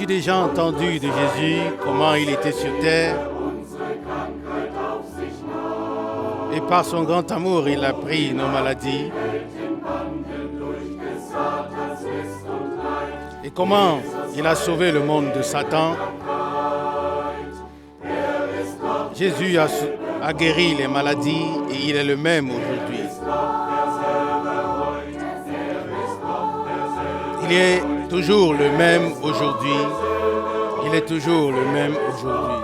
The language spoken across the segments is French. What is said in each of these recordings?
As-tu déjà entendu de Jésus, comment il était sur terre? Et par son grand amour, il a pris nos maladies. Et comment il a sauvé le monde de Satan? Jésus a guéri les maladies et il est le même aujourd'hui. Il est toujours le même aujourd'hui. Il est toujours le même aujourd'hui.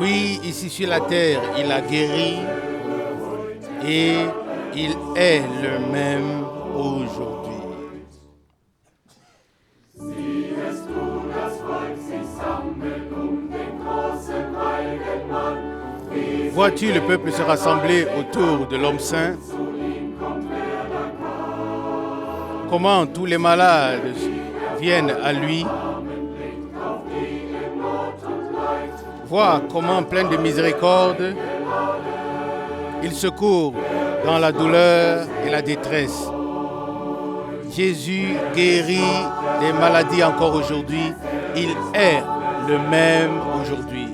Oui, ici sur la terre, il a guéri et il est le même aujourd'hui. Vois-tu le peuple se rassembler autour de l'homme saint? Comment tous les malades viennent à lui? Vois comment, plein de miséricorde, il secourt dans la douleur et la détresse. Jésus guérit des maladies encore aujourd'hui. Il est le même aujourd'hui.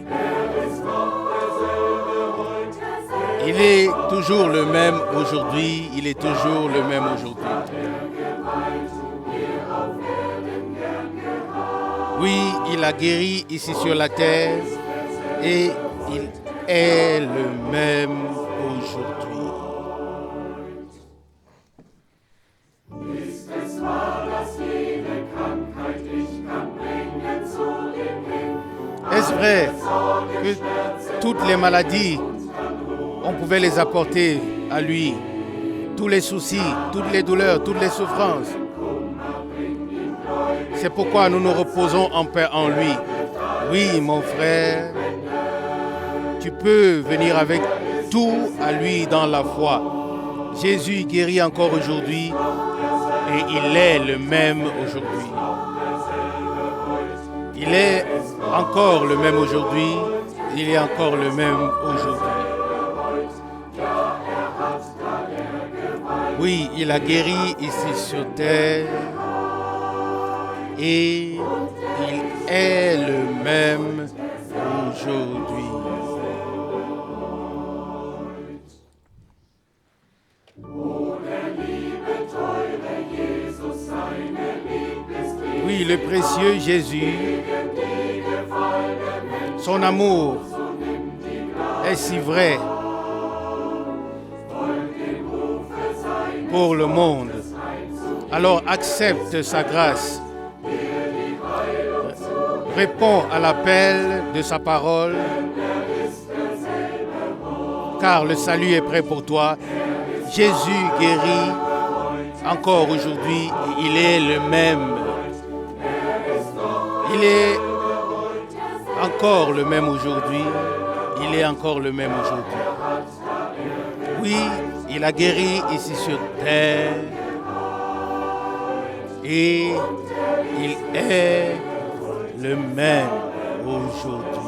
Il est toujours le même aujourd'hui. Il est toujours le même aujourd'hui. Oui, il a guéri ici sur la terre. Et il est le même aujourd'hui. Est-ce vrai que toutes les maladies, on pouvait les apporter à lui? Tous les soucis, toutes les douleurs, toutes les souffrances. C'est pourquoi nous nous reposons en paix en lui. Oui, mon frère. Tu peux venir avec tout à lui dans la foi. Jésus guérit encore aujourd'hui et il est le même aujourd'hui. Il est encore le même aujourd'hui. Il est encore le même aujourd'hui. Oui, il a guéri ici sur terre et il est le même aujourd'hui. Oui, le précieux Jésus, son amour est si vrai pour le monde. Alors accepte sa grâce. Réponds à l'appel de sa parole, car le salut est prêt pour toi. Jésus guérit encore aujourd'hui et il est le même. Il est encore le même aujourd'hui. Il est encore le même aujourd'hui. Oui, il a guéri ici sur terre. Et il est le même aujourd'hui.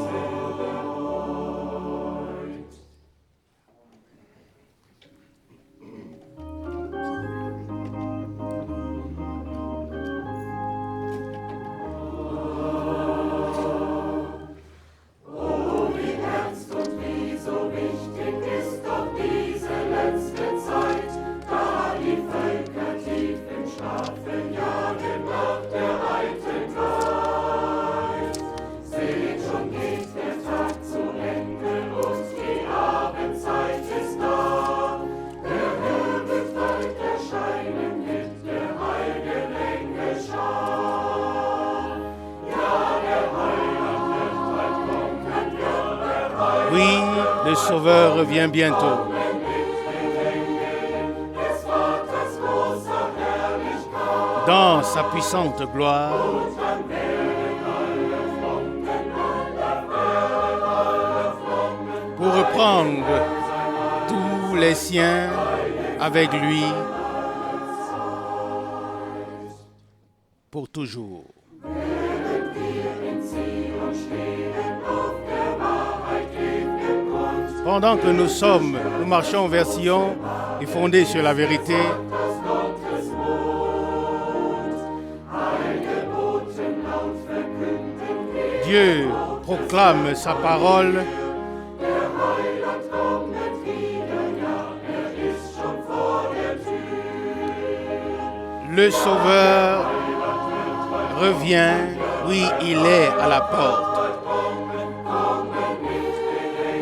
Oui, le Sauveur revient bientôt. Dans sa puissante gloire. Pour reprendre tous les siens avec lui pour toujours. Pendant que nous marchons vers Sion et fondés sur la vérité, Dieu proclame sa parole. Le Sauveur revient, oui, il est à la porte.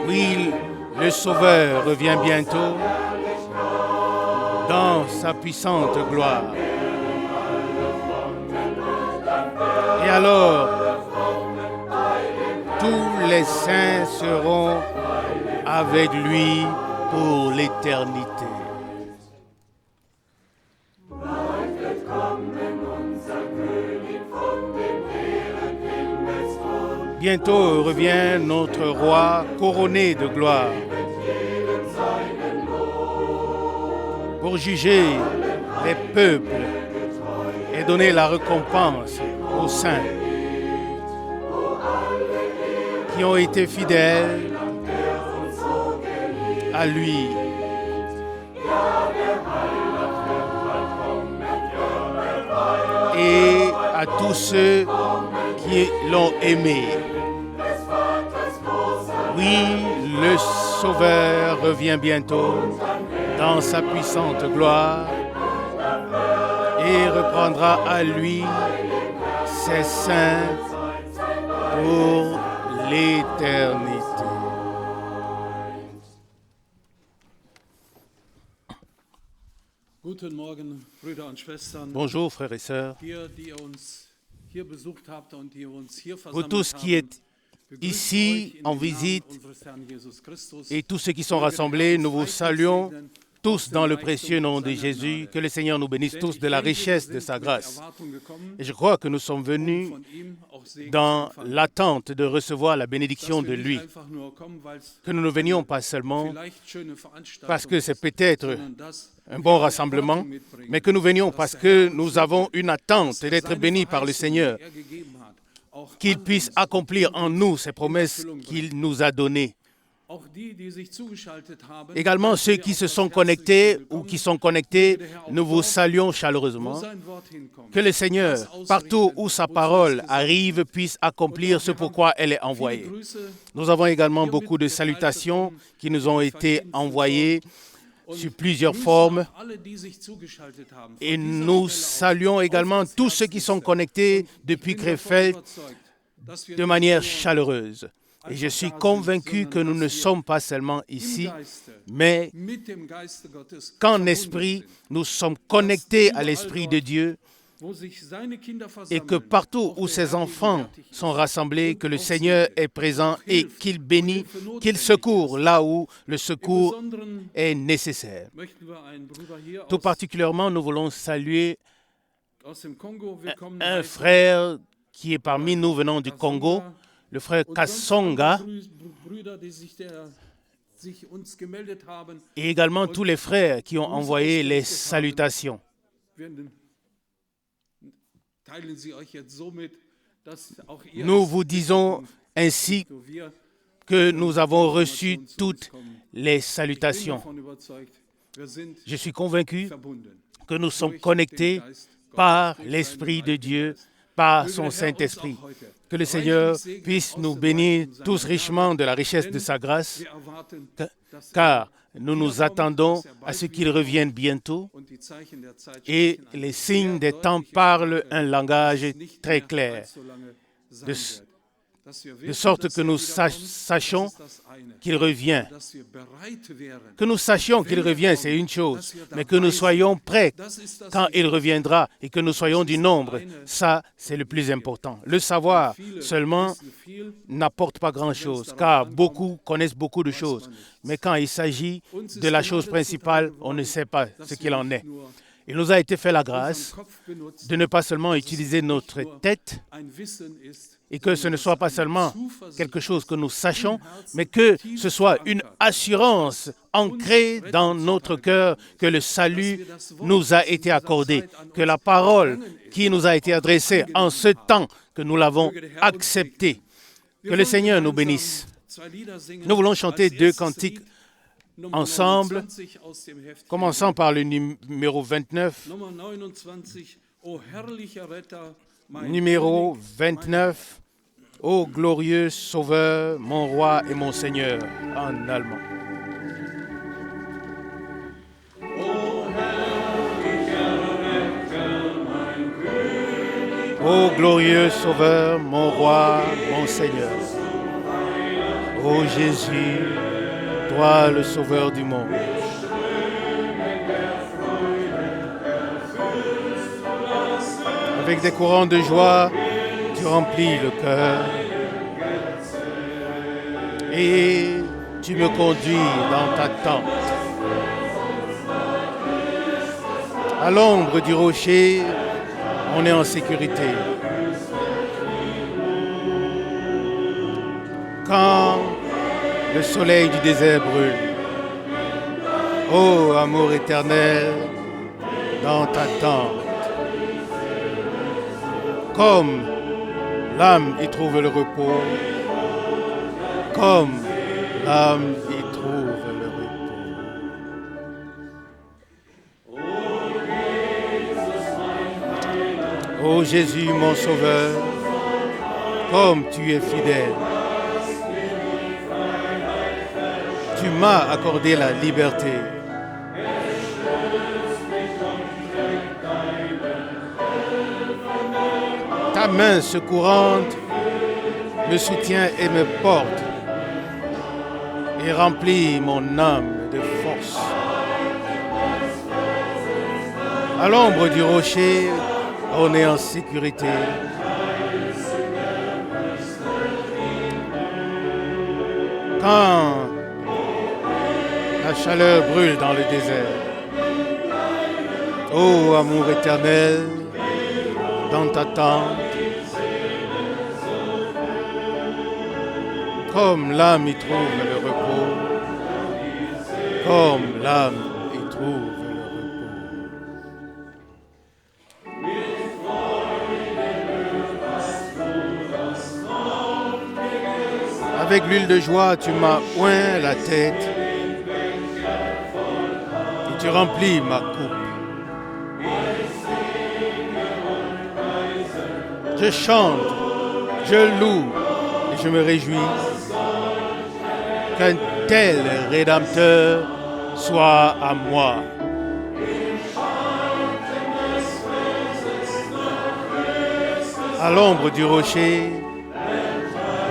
Oui, le Sauveur revient bientôt dans sa puissante gloire. Et alors, tous les saints seront avec lui pour l'éternité. Bientôt revient notre roi couronné de gloire pour juger les peuples et donner la récompense aux saints qui ont été fidèles à lui. Et à tous ceux qui l'ont aimé. Oui, le Sauveur revient bientôt dans sa puissante gloire et reprendra à lui ses saints pour l'éternité. Bonjour frères et sœurs. Vous tous qui êtes ici en visite et tous ceux qui sont rassemblés, nous vous saluons tous dans le précieux nom de Jésus. Que le Seigneur nous bénisse tous de la richesse de sa grâce. Et je crois que nous sommes venus dans l'attente de recevoir la bénédiction de lui. Que nous ne venions pas seulement parce que c'est peut-être un bon rassemblement, mais que nous venions parce que nous avons une attente d'être bénis par le Seigneur, qu'il puisse accomplir en nous ces promesses qu'il nous a données. Également, ceux qui se sont connectés ou qui sont connectés, nous vous saluons chaleureusement. Que le Seigneur, partout où sa parole arrive, puisse accomplir ce pourquoi elle est envoyée. Nous avons également beaucoup de salutations qui nous ont été envoyées sous plusieurs formes. Et nous saluons également tous ceux qui sont connectés depuis Krefeld de manière chaleureuse. Et je suis convaincu que nous ne sommes pas seulement ici, mais qu'en esprit, nous sommes connectés à l'Esprit de Dieu et que partout où ses enfants sont rassemblés, que le Seigneur est présent et qu'il bénit, qu'il secourt là où le secours est nécessaire. Tout particulièrement, nous voulons saluer un frère qui est parmi nous venant du Congo, le frère Kassonga, et également tous les frères qui ont envoyé les salutations. Nous vous disons ainsi que nous avons reçu toutes les salutations. Je suis convaincu que nous sommes connectés par l'Esprit de Dieu, par son Saint-Esprit. Que le Seigneur puisse nous bénir tous richement de la richesse de sa grâce, car nous nous attendons à ce qu'il revienne bientôt et les signes des temps parlent un langage très clair, de sorte que nous sachions qu'il revient. Que nous sachions qu'il revient, c'est une chose, mais que nous soyons prêts quand il reviendra et que nous soyons du nombre, ça, c'est le plus important. Le savoir seulement n'apporte pas grand-chose, car beaucoup connaissent beaucoup de choses, mais quand il s'agit de la chose principale, on ne sait pas ce qu'il en est. Il nous a été fait la grâce de ne pas seulement utiliser notre tête et que ce ne soit pas seulement quelque chose que nous sachons, mais que ce soit une assurance ancrée dans notre cœur que le salut nous a été accordé, que la parole qui nous a été adressée en ce temps que nous l'avons acceptée. Que le Seigneur nous bénisse. Nous voulons chanter 2 cantiques ensemble, commençant par le numéro 29. Numéro 29. Ô glorieux Sauveur, mon roi et mon Seigneur, en allemand. Ô glorieux Sauveur, mon roi, mon Seigneur. Ô Jésus, toi le Sauveur du monde. Avec des courants de joie, tu remplis le cœur et tu me conduis dans ta tente. À l'ombre du rocher, on est en sécurité. Quand le soleil du désert brûle, ô amour éternel, dans ta tente, comme l'âme y trouve le repos, comme l'âme y trouve le repos. Ô Jésus, mon Sauveur, comme tu es fidèle, tu m'as accordé la liberté. Ta main secourante me soutient et me porte et remplit mon âme de force. À l'ombre du rocher, on est en sécurité. Quand la chaleur brûle dans le désert, ô amour éternel, dans ta tente, comme l'âme y trouve le repos, comme l'âme y trouve le repos. Avec l'huile de joie, tu m'as oint la tête et tu remplis ma coupe. Je chante, je loue et je me réjouis qu'un tel Rédempteur soit à moi. À l'ombre du rocher,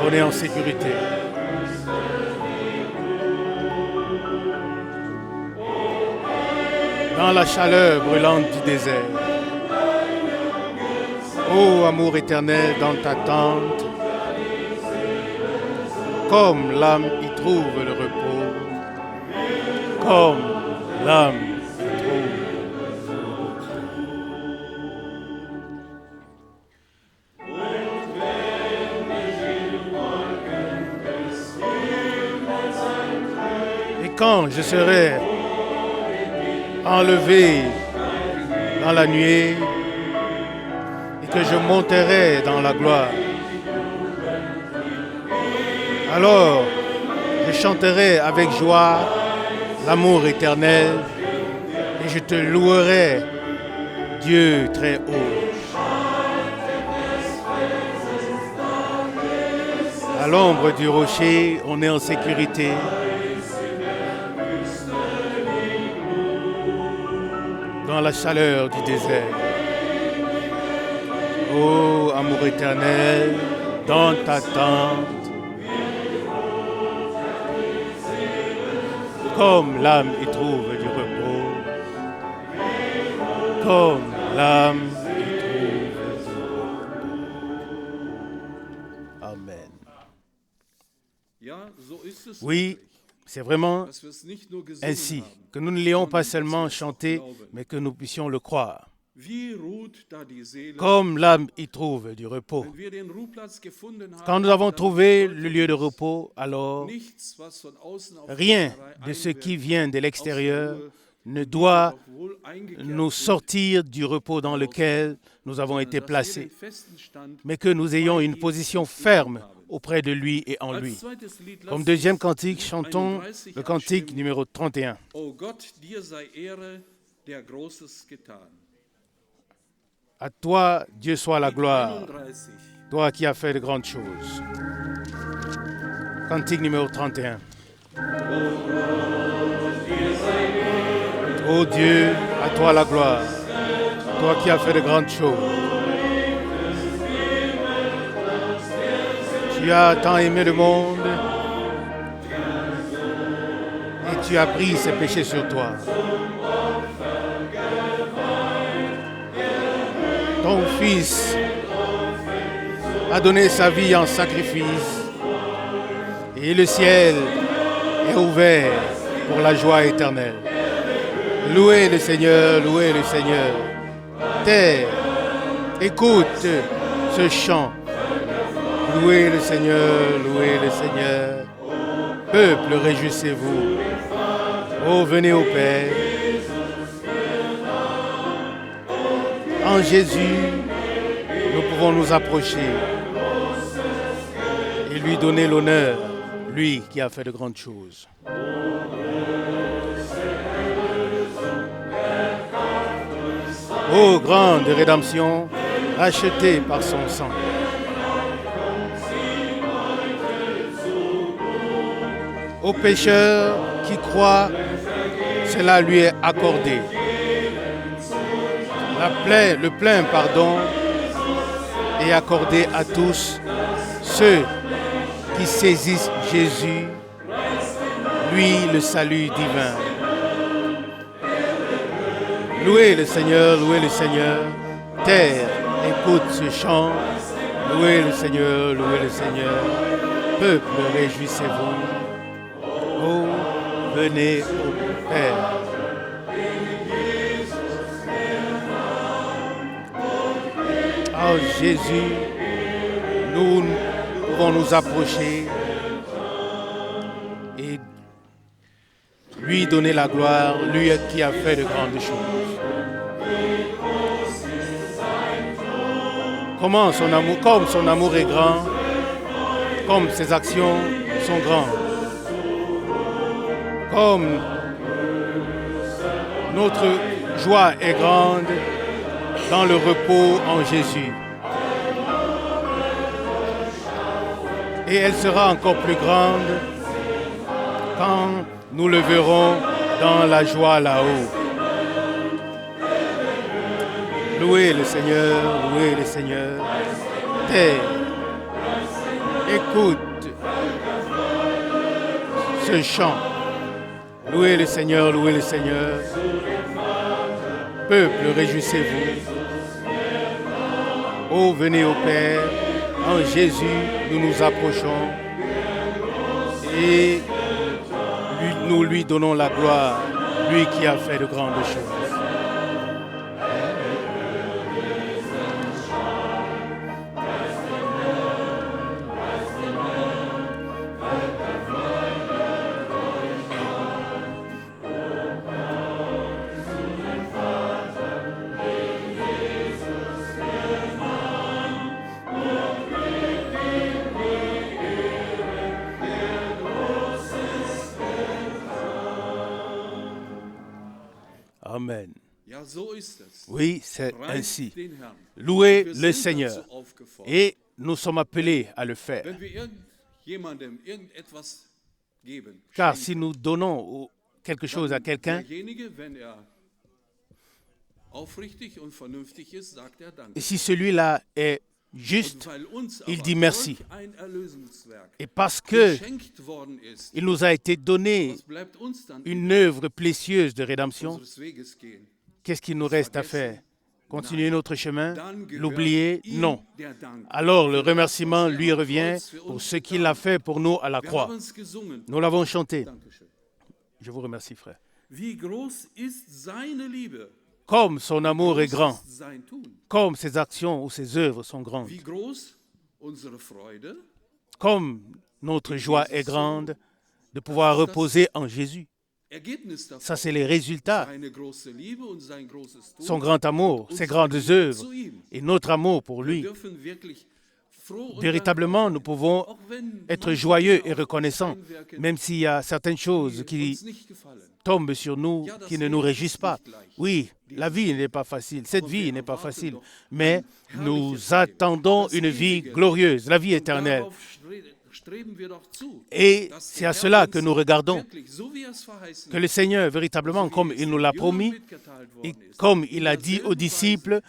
on est en sécurité. Dans la chaleur brûlante du désert, ô amour éternel, dans ta tente, comme l'âme y trouve le repos, comme l'âme y trouve le repos. Et quand je serai enlevé dans la nuée, que je monterai dans la gloire. Alors, je chanterai avec joie l'amour éternel et je te louerai, Dieu très haut. À l'ombre du rocher, on est en sécurité. Dans la chaleur du désert. Ô amour éternel, dans ta tente, comme l'âme y trouve du repos, comme l'âme y trouve du repos. Amen. Oui, c'est vraiment ainsi que nous ne l'ayons pas seulement chanté, mais que nous puissions le croire. Comme l'âme y trouve du repos. Quand nous avons trouvé le lieu de repos, alors rien de ce qui vient de l'extérieur ne doit nous sortir du repos dans lequel nous avons été placés, mais que nous ayons une position ferme auprès de lui et en lui. Als zweites Lied Comme lasst deuxième uns cantique, chantons 31 le cantique abstimmen. numéro 31. O Gott, dir sei Ehre, der Großes getan. À toi, Dieu soit la Lied gloire, 31. toi qui as fait de grandes choses. Cantique numéro 31. Ô Dieu, à toi la gloire, toi qui as fait de grandes choses. Tu as tant aimé le monde et tu as pris ses péchés sur toi. Ton Fils a donné sa vie en sacrifice et le ciel est ouvert pour la joie éternelle. Louez le Seigneur, louez le Seigneur. Terre, écoute ce chant. Louez le Seigneur, louez le Seigneur. Peuple, réjouissez-vous. Oh, venez au Père. En Jésus, nous pouvons nous approcher et lui donner l'honneur, lui qui a fait de grandes choses. Ô grande rédemption, rachetée par son sang. Au pécheur qui croit, cela lui est accordé. Le plein pardon est accordé à tous ceux qui saisissent Jésus, lui le salut divin. Louez le Seigneur, louez le Seigneur. Terre, écoute ce chant. Louez le Seigneur, louez le Seigneur. Peuple, réjouissez-vous. Oh, venez au Père. Oh Jésus, nous pouvons nous approcher et lui donner la gloire, lui qui a fait de grandes choses. Comme son amour est grand, comme ses actions sont grandes, comme notre joie est grande dans le repos en Jésus. Et elle sera encore plus grande quand nous le verrons dans la joie là-haut. Louez le Seigneur, louez le Seigneur. Terre, écoute ce chant. Louez le Seigneur, louez le Seigneur. Peuple, réjouissez-vous. Oh, venez au Père. En Jésus, nous nous approchons et nous lui donnons la gloire, lui qui a fait de grandes choses. Amen. Ja, so ist es. Oui, c'est Preist ainsi. den Herrn. Louez Wir le sind Seigneur. dazu aufgefordert. Et nous sommes appelés à le faire. Wenn wir jemandem irgendetwas geben, Car schenken, si nous donnons quelque chose à quelqu'un, derjenige, wenn aufrichtig und vernünftig ist, sagt Danke. et si celui-là est juste, Und weil uns il aber dit merci. solch ein Erlösungswerk Et parce que geschenkt worden ist, il nous a été donné was bleibt uns dann une œuvre précieuse de rédemption, unseres Weges gehen? qu'est-ce qu'il nous reste à faire? Continuer notre chemin? Dann gehört L'oublier? ihm Non. der Dank. Alors le remerciement lui revient pour ce qu'il a fait pour nous à la Wir croix. haben es gesungen. Nous l'avons chanté. Dankeschön. Je vous remercie, frère. Wie groß ist seine Liebe? Comme son amour est Groß grand, ist sein Tun. comme ses actions ou ses œuvres sont grandes, Wie groß unsere Freude? comme notre joie est grande de pouvoir reposer en Jésus. Ergebnis davon. Ça, c'est les résultats. Seine große Liebe und sein großes Tun. Son grand amour, ses grandes œuvres et notre amour pour Wir lui. dürfen wirklich Véritablement, nous pouvons être joyeux et reconnaissants, même s'il y a certaines choses qui tombent sur nous, qui ne nous réjouissent pas. Oui, la vie n'est pas facile, cette vie n'est pas facile, mais nous attendons une vie glorieuse, la vie éternelle. Et c'est à cela que nous regardons, que le Seigneur, véritablement, comme il nous l'a promis, et comme il a dit aux disciples,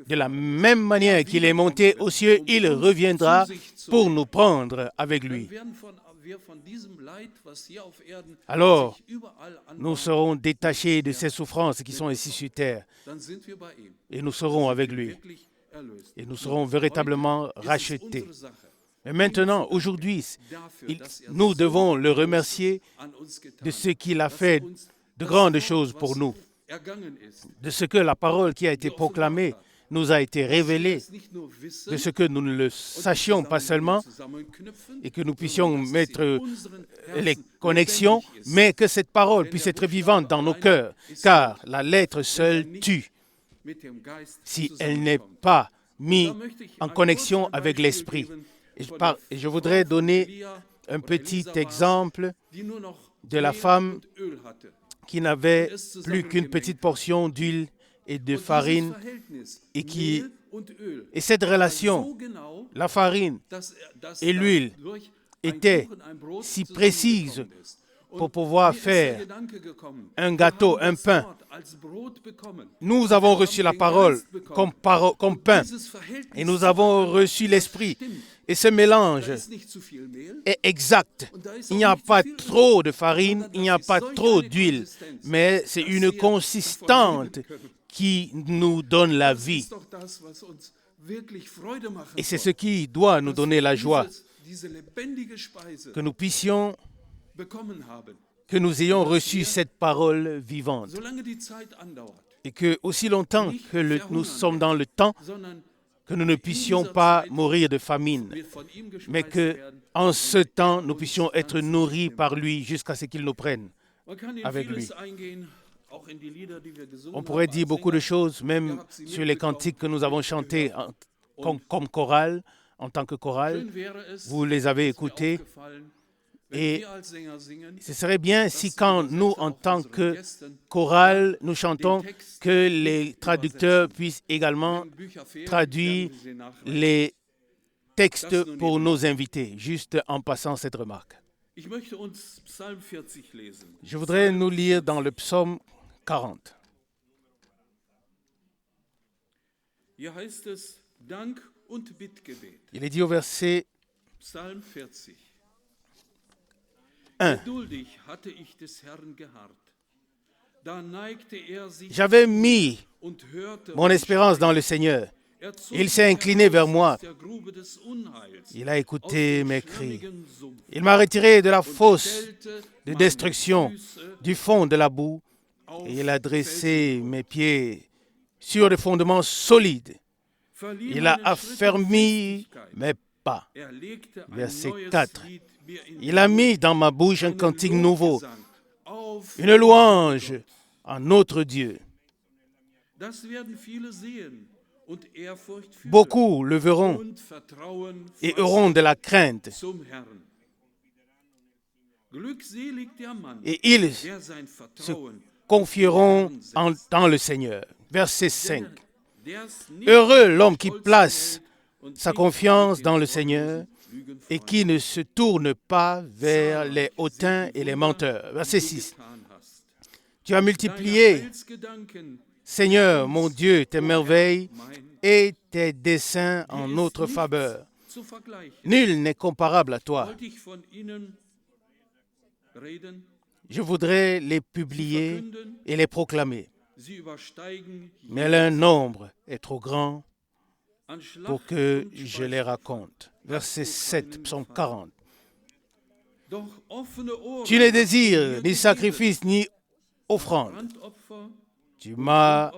de la même manière qu'il est monté aux cieux, il reviendra pour nous prendre avec lui. Alors, nous serons détachés de ces souffrances qui sont ici sur terre, et nous serons avec lui, et nous serons véritablement rachetés. Mais maintenant, aujourd'hui, nous devons le remercier de ce qu'il a fait de grandes choses pour nous, de ce que la parole qui a été proclamée nous a été révélée, de ce que nous ne le sachions pas seulement et que nous puissions mettre les connexions, mais que cette parole puisse être vivante dans nos cœurs, car la lettre seule tue si elle n'est pas mise en connexion avec l'esprit. Et je voudrais donner un petit exemple de la femme qui n'avait plus qu'une petite portion d'huile et de farine et cette relation, la farine et l'huile, était si précise pour pouvoir faire un gâteau, un pain. Nous avons reçu la parole comme pain et nous avons reçu l'esprit. Et ce mélange est exact. Il n'y a pas trop de farine, il n'y a pas trop d'huile, mais c'est une consistante qui nous donne la vie. Et c'est ce qui doit nous donner la joie, que nous puissions, que nous ayons reçu cette parole vivante. Et que aussi longtemps que nous sommes dans le temps, que nous ne puissions pas mourir de famine, mais qu'en ce temps, nous puissions être nourris par lui jusqu'à ce qu'il nous prenne avec lui. On pourrait dire beaucoup de choses, même sur les cantiques que nous avons chantés comme chorale, en tant que chorale. Vous les avez écoutés. Et ce serait bien si quand nous, en tant que chorale, nous chantons, que les traducteurs puissent également traduire les textes pour nos invités, juste en passant cette remarque. Je voudrais nous lire dans le psaume 40. Il est dit au verset 1. J'avais mis mon espérance dans le Seigneur. Il s'est incliné vers moi. Il a écouté mes cris. Il m'a retiré de la fosse de destruction, du fond de la boue, et il a dressé mes pieds sur des fondements solides. Il a affermi mes pas. Verset 4. Il a mis dans ma bouche un cantique nouveau, une louange à notre Dieu. Beaucoup le verront et auront de la crainte. Et ils se confieront dans le Seigneur. Verset 5. Heureux l'homme qui place sa confiance dans le Seigneur et qui ne se tourne pas vers les hautains et les menteurs. Verset 6. Tu as multiplié, Seigneur, mon Dieu, tes merveilles et tes desseins en notre faveur. Nul n'est comparable à toi. Je voudrais les publier et les proclamer, mais leur nombre est trop grand pour que je les raconte. Verset 7, psaume 40. Tu ne désires ni sacrifice ni offrande. Tu m'as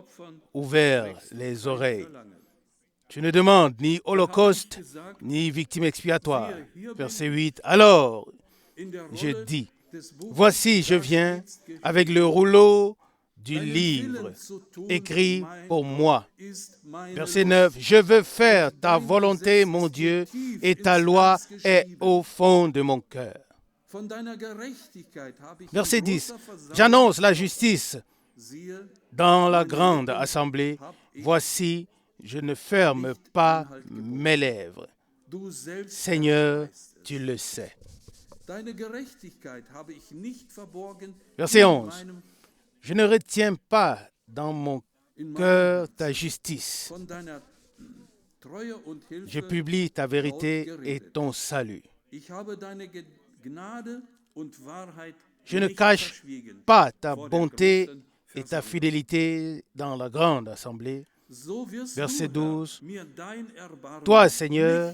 ouvert les oreilles. Tu ne demandes ni holocauste ni victime expiatoire. Verset 8. Alors, je dis, voici, je viens avec le rouleau du livre écrit pour moi. Verset 9, je veux faire ta volonté, mon Dieu, et ta loi est au fond de mon cœur. Verset 10, j'annonce la justice dans la grande assemblée. Voici, je ne ferme pas mes lèvres. Seigneur, tu le sais. Verset 11. Je ne retiens pas dans mon cœur ta justice. Je publie ta vérité et ton salut. Je ne cache pas ta bonté et ta fidélité dans la grande assemblée. Verset 12. Toi, Seigneur,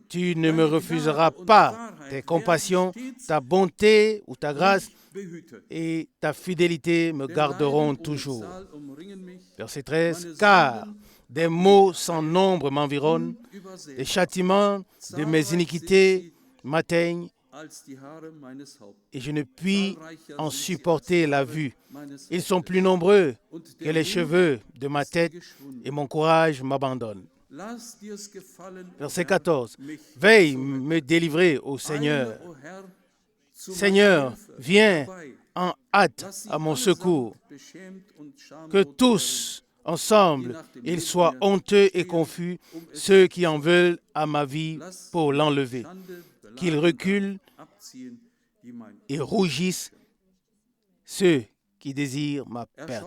tu ne me refuseras pas tes compassions, ta bonté ou ta grâce et ta fidélité me garderont toujours. Verset 13. Car des maux sans nombre m'environnent, les châtiments de mes iniquités m'atteignent et je ne puis en supporter la vue. Ils sont plus nombreux que les cheveux de ma tête et mon courage m'abandonne. Verset 14. Veille me délivrer, ô Seigneur. Seigneur, viens en hâte à mon secours. Que tous, ensemble, ils soient honteux et confus, ceux qui en veulent à ma vie pour l'enlever. Qu'ils reculent et rougissent ceux qui désirent ma perte.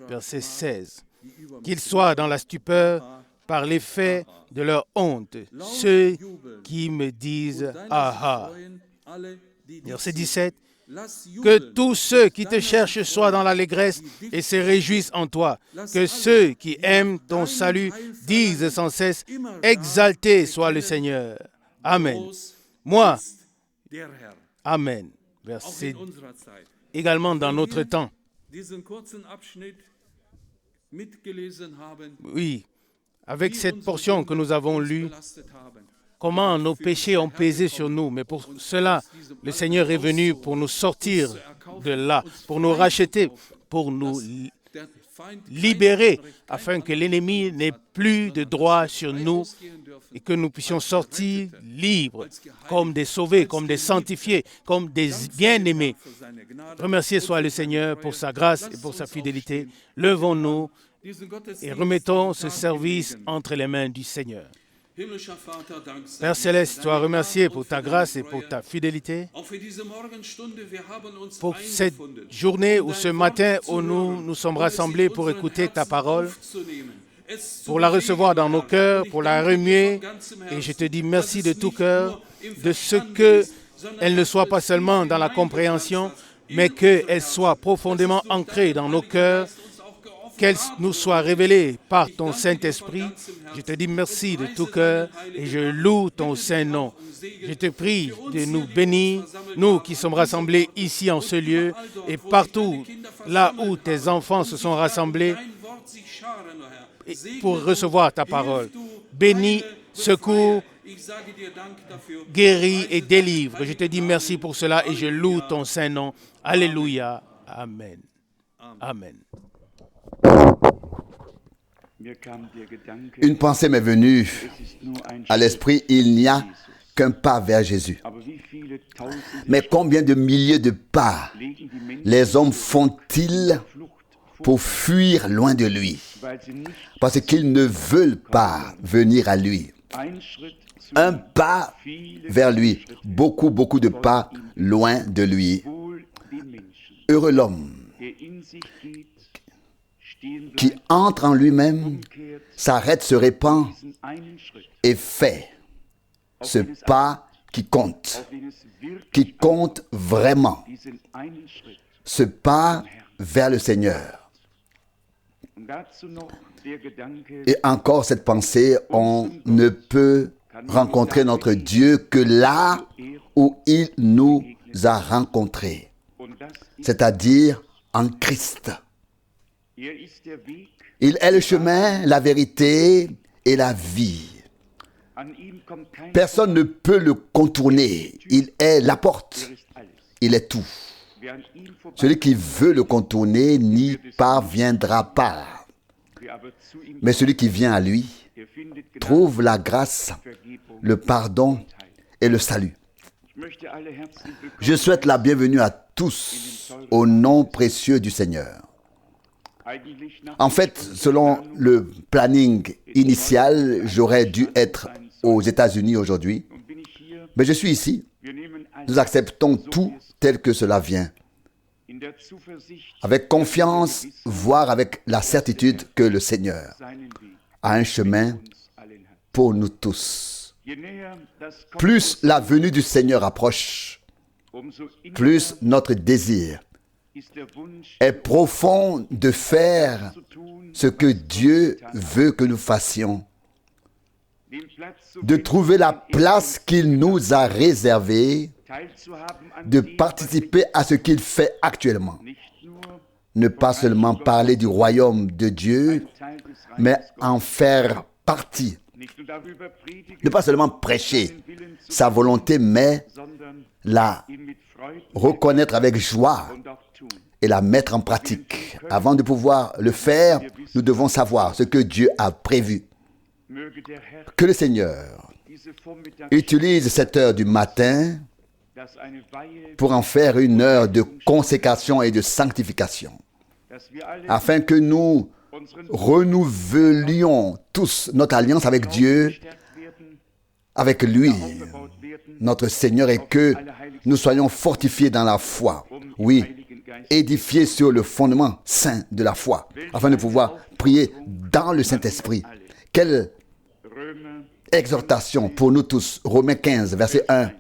Verset 16. Qu'ils soient dans la stupeur par l'effet de leur honte, ceux qui me disent « Ah ah ». Verset 17. Que tous ceux qui te cherchent soient dans l'allégresse et se réjouissent en toi. Que ceux qui aiment ton salut disent sans cesse « Exalté soit le Seigneur ». Amen. Moi, Amen. Verset également dans notre temps. Oui, avec cette portion que nous avons lue, comment nos péchés ont pesé sur nous. Mais pour cela, le Seigneur est venu pour nous sortir de là, pour nous racheter, pour nous libérer, afin que l'ennemi n'ait plus de droit sur nous et que nous puissions sortir libres, comme des sauvés, comme des sanctifiés, comme des bien-aimés. Remercié soit le Seigneur pour sa grâce et pour sa fidélité. Levons-nous et remettons ce service entre les mains du Seigneur. Père Céleste, sois remercié pour ta grâce et pour ta fidélité. Pour cette journée ou ce matin où nous sommes rassemblés pour écouter ta parole, pour la recevoir dans nos cœurs, pour la remuer. Et je te dis merci de tout cœur, de ce qu'elle ne soit pas seulement dans la compréhension, mais qu'elle soit profondément ancrée dans nos cœurs, qu'elle nous soit révélée par ton Saint-Esprit. Je te dis merci de tout cœur et je loue ton saint nom. Je te prie de nous bénir, nous qui sommes rassemblés ici en ce lieu et partout là où tes enfants se sont rassemblés pour recevoir ta parole. Bénis, secours, guéris et délivre. Je te dis merci pour cela et je loue ton saint nom. Alléluia. Amen. Amen. Une pensée m'est venue à l'esprit, il n'y a qu'un pas vers Jésus. Mais combien de milliers de pas les hommes font-ils pour fuir loin de lui? Parce qu'ils ne veulent pas venir à lui. Un pas vers lui, beaucoup de pas loin de lui. Heureux l'homme qui entre en lui-même, s'arrête, se répand et fait ce pas qui compte vraiment, ce pas vers le Seigneur. Et encore cette pensée, on ne peut rencontrer notre Dieu que là où il nous a rencontrés, c'est-à-dire en Christ. Il est le chemin, la vérité et la vie. Personne ne peut le contourner. Il est la porte. Il est tout. Celui qui veut le contourner n'y parviendra pas. Mais celui qui vient à lui trouve la grâce, le pardon et le salut. Je souhaite la bienvenue à tous au nom précieux du Seigneur. En fait, selon le planning initial, j'aurais dû être aux États-Unis aujourd'hui. Mais je suis ici. Nous acceptons tout tel que cela vient. Avec confiance, voire avec la certitude que le Seigneur a un chemin pour nous tous. Plus la venue du Seigneur approche, plus notre désir est profond de faire ce que Dieu veut que nous fassions, de trouver la place qu'il nous a réservée, de participer à ce qu'il fait actuellement. Ne pas seulement parler du royaume de Dieu, mais en faire partie. Ne pas seulement prêcher sa volonté, mais la reconnaître avec joie et la mettre en pratique. Avant de pouvoir le faire, nous devons savoir ce que Dieu a prévu. Que le Seigneur utilise cette heure du matin pour en faire une heure de consécration et de sanctification, afin que nous renouvelions tous notre alliance avec Dieu, avec lui, notre Seigneur, et que nous soyons fortifiés dans la foi. Oui, édifiés sur le fondement saint de la foi, afin de pouvoir prier dans le Saint-Esprit. Quelle exhortation pour nous tous. Romains 15, verset 1.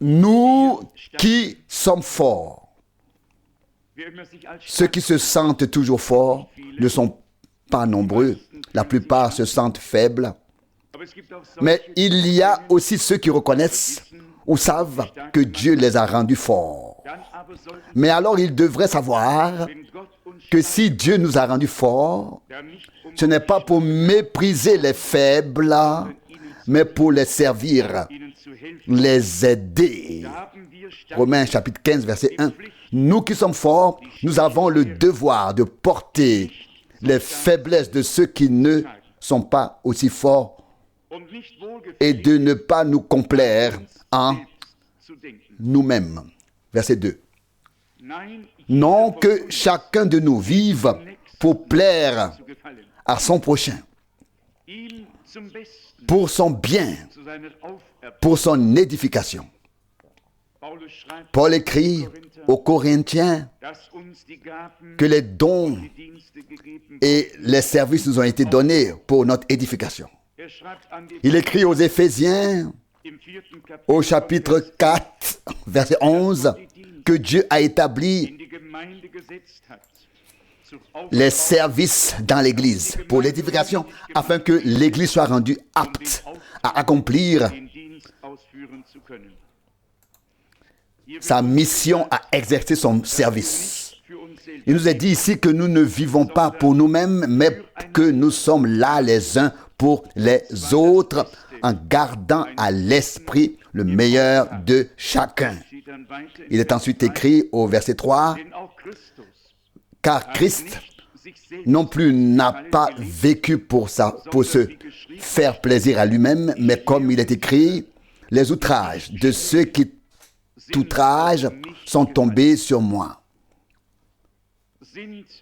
Nous qui sommes forts, ceux qui se sentent toujours forts ne sont pas nombreux. La plupart se sentent faibles. Mais il y a aussi ceux qui reconnaissent ou savent que Dieu les a rendus forts. Mais alors ils devraient savoir que si Dieu nous a rendus forts, ce n'est pas pour mépriser les faibles, mais pour les servir, les aider. Romains chapitre 15, verset 1. Nous qui sommes forts, nous avons le devoir de porter les faiblesses de ceux qui ne sont pas aussi forts et de ne pas nous complaire en nous-mêmes. Verset 2. Non, que chacun de nous vive pour plaire à son prochain, pour son bien, pour son édification. Paul écrit aux Corinthiens que les dons et les services nous ont été donnés pour notre édification. Il écrit aux Éphésiens, au chapitre 4, verset 11, que Dieu a établi les services dans l'Église pour l'édification, afin que l'Église soit rendue apte à accomplir sa mission, à exercer son service. Il nous est dit ici que nous ne vivons pas pour nous-mêmes, mais que nous sommes là les uns pour les autres, en gardant à l'esprit le meilleur de chacun. Il est ensuite écrit au verset 3, « Car Christ non plus n'a pas vécu pour se faire plaisir à lui-même, mais comme il est écrit, les outrages de ceux qui t'outragent sont tombés sur moi. »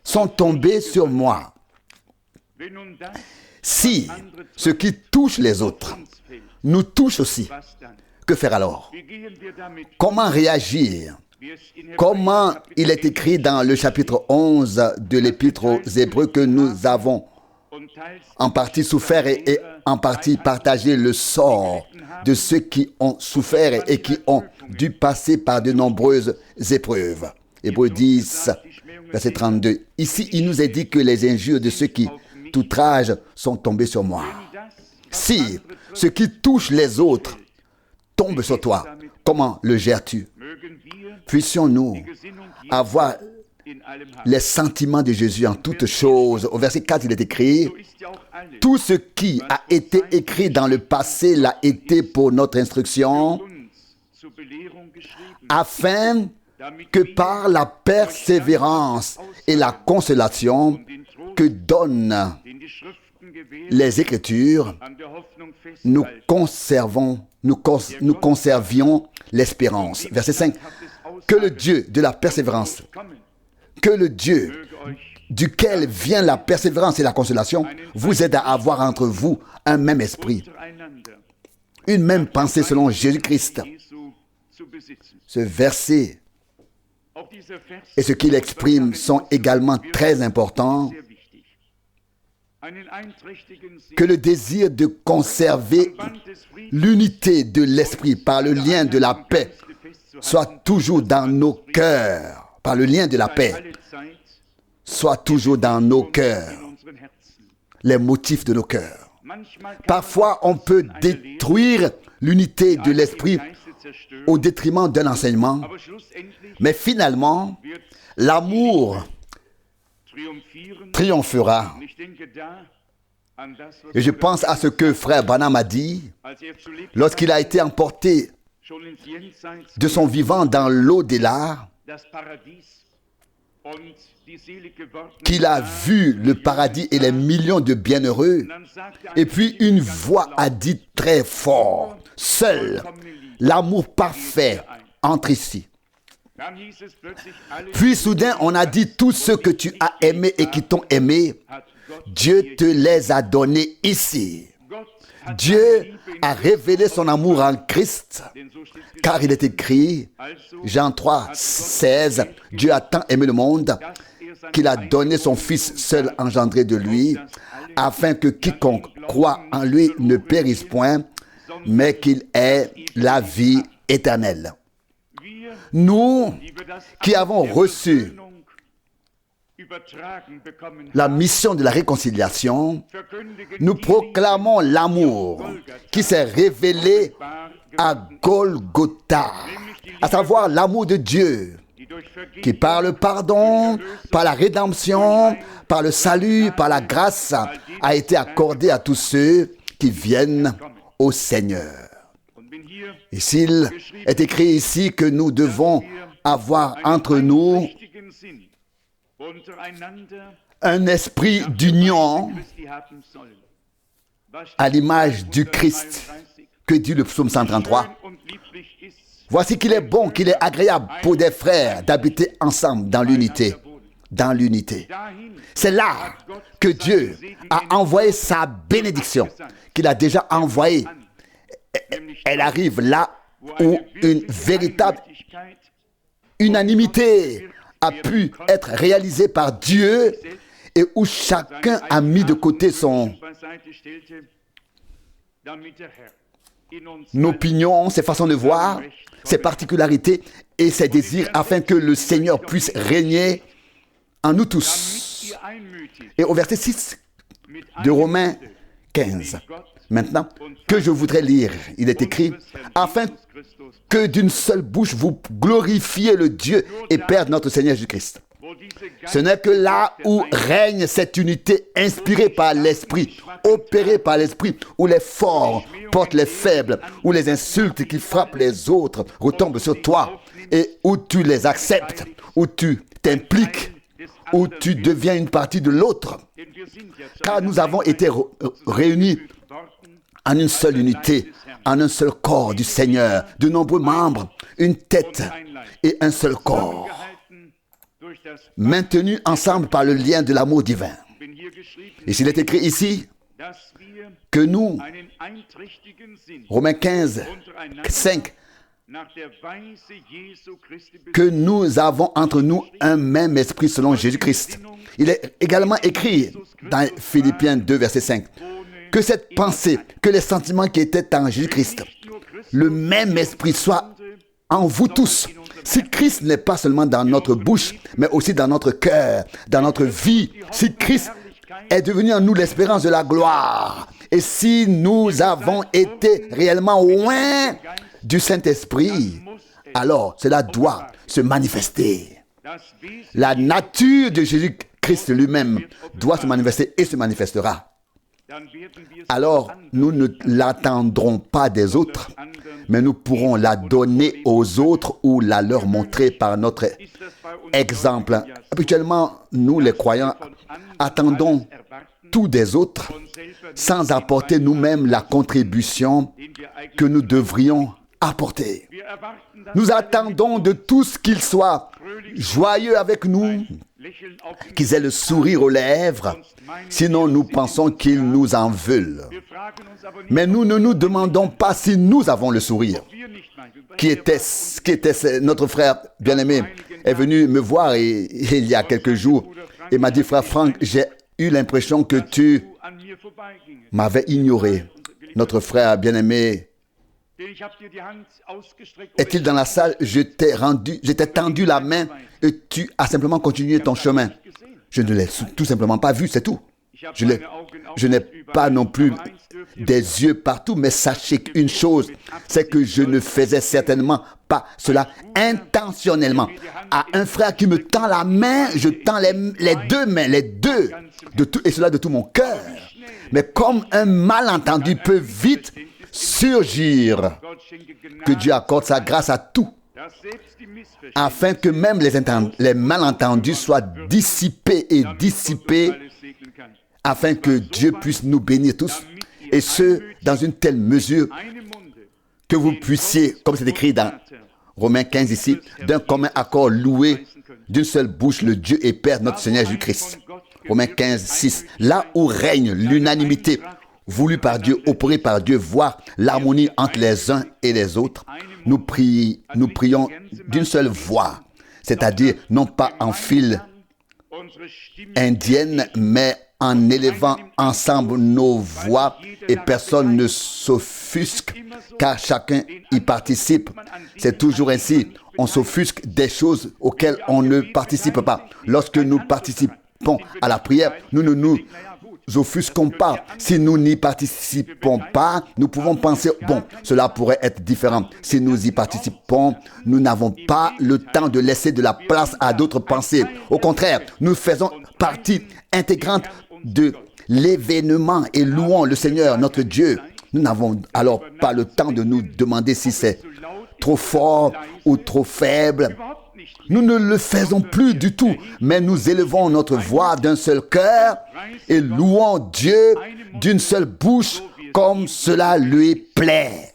Sont tombés sur moi. Si ce qui touche les autres nous touche aussi, que faire alors? Comment réagir? Comment il est écrit dans le chapitre 11 de l'Épître aux Hébreux que nous avons en partie souffert et en partie partagé le sort de ceux qui ont souffert et qui ont dû passer par de nombreuses épreuves. Hébreux 10, verset 32. Ici, il nous est dit que les injures de ceux qui t'outragent sont tombées sur moi. Si ce qui touche les autres tombe sur toi, comment le gères-tu? Puissions-nous avoir les sentiments de Jésus en toutes choses. Au verset 4, il est écrit, « Tout ce qui a été écrit dans le passé l'a été pour notre instruction, afin que par la persévérance et la consolation que donnent les Écritures, nous conservions l'espérance. Verset 5. Que le Dieu de la persévérance, que le Dieu duquel vient la persévérance et la consolation, vous aide à avoir entre vous un même esprit, une même pensée selon Jésus-Christ. Ce verset et ce qu'il exprime sont également très importants. Que le désir de conserver l'unité de l'esprit par le lien de la paix soit toujours dans nos cœurs, par le lien de la paix, soit toujours dans nos cœurs, les motifs de nos cœurs. Parfois, on peut détruire l'unité de l'esprit au détriment d'un enseignement, mais finalement, l'amour triomphera. Et je pense à ce que frère Branham a dit lorsqu'il a été emporté de son vivant dans l'au-delà, qu'il a vu le paradis et les millions de bienheureux. Et puis une voix a dit très fort, seul l'amour parfait entre ici. Puis soudain on a dit, tous ceux que tu as aimés et qui t'ont aimé, Dieu te les a donnés ici. Dieu a révélé son amour en Christ, car il est écrit, Jean 3, 16, Dieu a tant aimé le monde qu'il a donné son Fils seul engendré de lui, afin que quiconque croit en lui ne périsse point, mais qu'il ait la vie éternelle. Nous qui avons reçu la mission de la réconciliation, nous proclamons l'amour qui s'est révélé à Golgotha, à savoir l'amour de Dieu, qui par le pardon, par la rédemption, par le salut, par la grâce, a été accordé à tous ceux qui viennent au Seigneur. Et s'il est écrit ici que nous devons avoir entre nous un esprit d'union à l'image du Christ, que dit le psaume 133. Voici qu'il est bon, qu'il est agréable pour des frères d'habiter ensemble dans l'unité. Dans l'unité. C'est là que Dieu a envoyé sa bénédiction, qu'il a déjà envoyée. Elle arrive là où une véritable unanimité a pu être réalisée par Dieu et où chacun a mis de côté son opinion, ses façons de voir, ses particularités et ses désirs afin que le Seigneur puisse régner en nous tous. Et au verset 6 de Romains 15, maintenant, que je voudrais lire, il est écrit, afin que d'une seule bouche vous glorifiez le Dieu et Père de notre Seigneur Jésus-Christ. Ce n'est que là où règne cette unité inspirée par l'Esprit, opérée par l'Esprit, où les forts portent les faibles, où les insultes qui frappent les autres retombent sur toi, et où tu les acceptes, où tu t'impliques, où tu deviens une partie de l'autre. Car nous avons été réunis en une seule unité, en un seul corps du Seigneur, de nombreux membres, une tête et un seul corps, maintenus ensemble par le lien de l'amour divin. Et s'il est écrit ici que nous, Romains 15, 5, que nous avons entre nous un même esprit selon Jésus-Christ. Il est également écrit dans Philippiens 2, verset 5, que cette pensée, que les sentiments qui étaient en Jésus-Christ, le même esprit soit en vous tous. Si Christ n'est pas seulement dans notre bouche, mais aussi dans notre cœur, dans notre vie, si Christ est devenu en nous l'espérance de la gloire, et si nous avons été réellement loin du Saint-Esprit, alors cela doit se manifester. La nature de Jésus-Christ lui-même doit se manifester et se manifestera. Alors, nous ne l'attendrons pas des autres, mais nous pourrons la donner aux autres ou la leur montrer par notre exemple. Habituellement, nous les croyants attendons tout des autres sans apporter nous-mêmes la contribution que nous devrions apporter. Nous attendons de tous qu'ils soient joyeux avec nous, qu'ils aient le sourire aux lèvres, sinon nous pensons qu'ils nous en veulent. Mais nous ne nous demandons pas si nous avons le sourire. Qui était notre frère bien-aimé est venu me voir il y a quelques jours et m'a dit, frère Franck, j'ai eu l'impression que tu m'avais ignoré. Notre frère bien-aimé est-il dans la salle? Je t'ai tendu la main et tu as simplement continué ton chemin. Je ne l'ai tout simplement pas vu, c'est tout. Je n'ai pas non plus des yeux partout, mais sachez qu'une chose, c'est que je ne faisais certainement pas cela intentionnellement. À un frère qui me tend la main, je tends les deux mains, les deux, et cela de tout mon cœur. Mais comme un malentendu peut vite surgir, que Dieu accorde sa grâce à tout, afin que même les malentendus soient dissipés, afin que Dieu puisse nous bénir tous, et ce, dans une telle mesure que vous puissiez, comme c'est écrit dans Romains 15 ici, d'un commun accord louer d'une seule bouche le Dieu et Père notre Seigneur Jésus-Christ. Romains 15, 6. Là où règne l'unanimité voulue par Dieu, opérée par Dieu, voire l'harmonie entre les uns et les autres, nous prions d'une seule voix, c'est-à-dire non pas en file indienne, mais en élevant ensemble nos voix, et personne ne s'offusque, car chacun y participe. C'est toujours ainsi. On s'offusque des choses auxquelles on ne participe pas. Lorsque nous participons à la prière, nous ne nous offusquons pas. Si nous n'y participons pas, nous pouvons penser, bon, cela pourrait être différent. Si nous y participons, nous n'avons pas le temps de laisser de la place à d'autres pensées. Au contraire, nous faisons partie intégrante de l'événement et louons le Seigneur, notre Dieu. Nous n'avons alors pas le temps de nous demander si c'est trop fort ou trop faible. Nous ne le faisons plus du tout, mais nous élevons notre voix d'un seul cœur et louons Dieu d'une seule bouche comme cela lui plaît.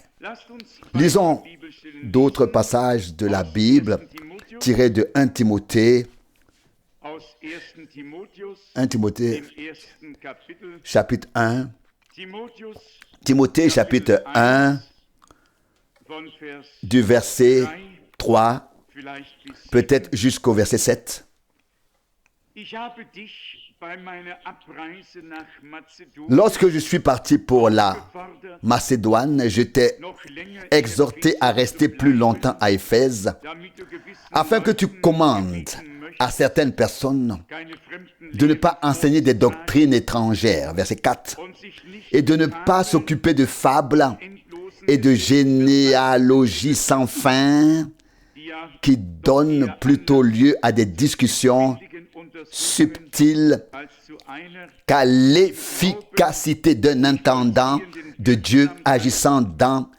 Lisons d'autres passages de la Bible tirés de 1 Timothée, chapitre 1. Timothée, chapitre 1, du verset 3, peut-être jusqu'au verset 7. Lorsque je suis parti pour la Macédoine, je t'ai exhorté à rester plus longtemps à Éphèse, afin que tu commandes à certaines personnes de ne pas enseigner des doctrines étrangères, verset 4, et de ne pas s'occuper de fables et de généalogies sans fin, qui donnent plutôt lieu à des discussions subtiles qu'à l'efficacité d'un intendant de Dieu agissant dans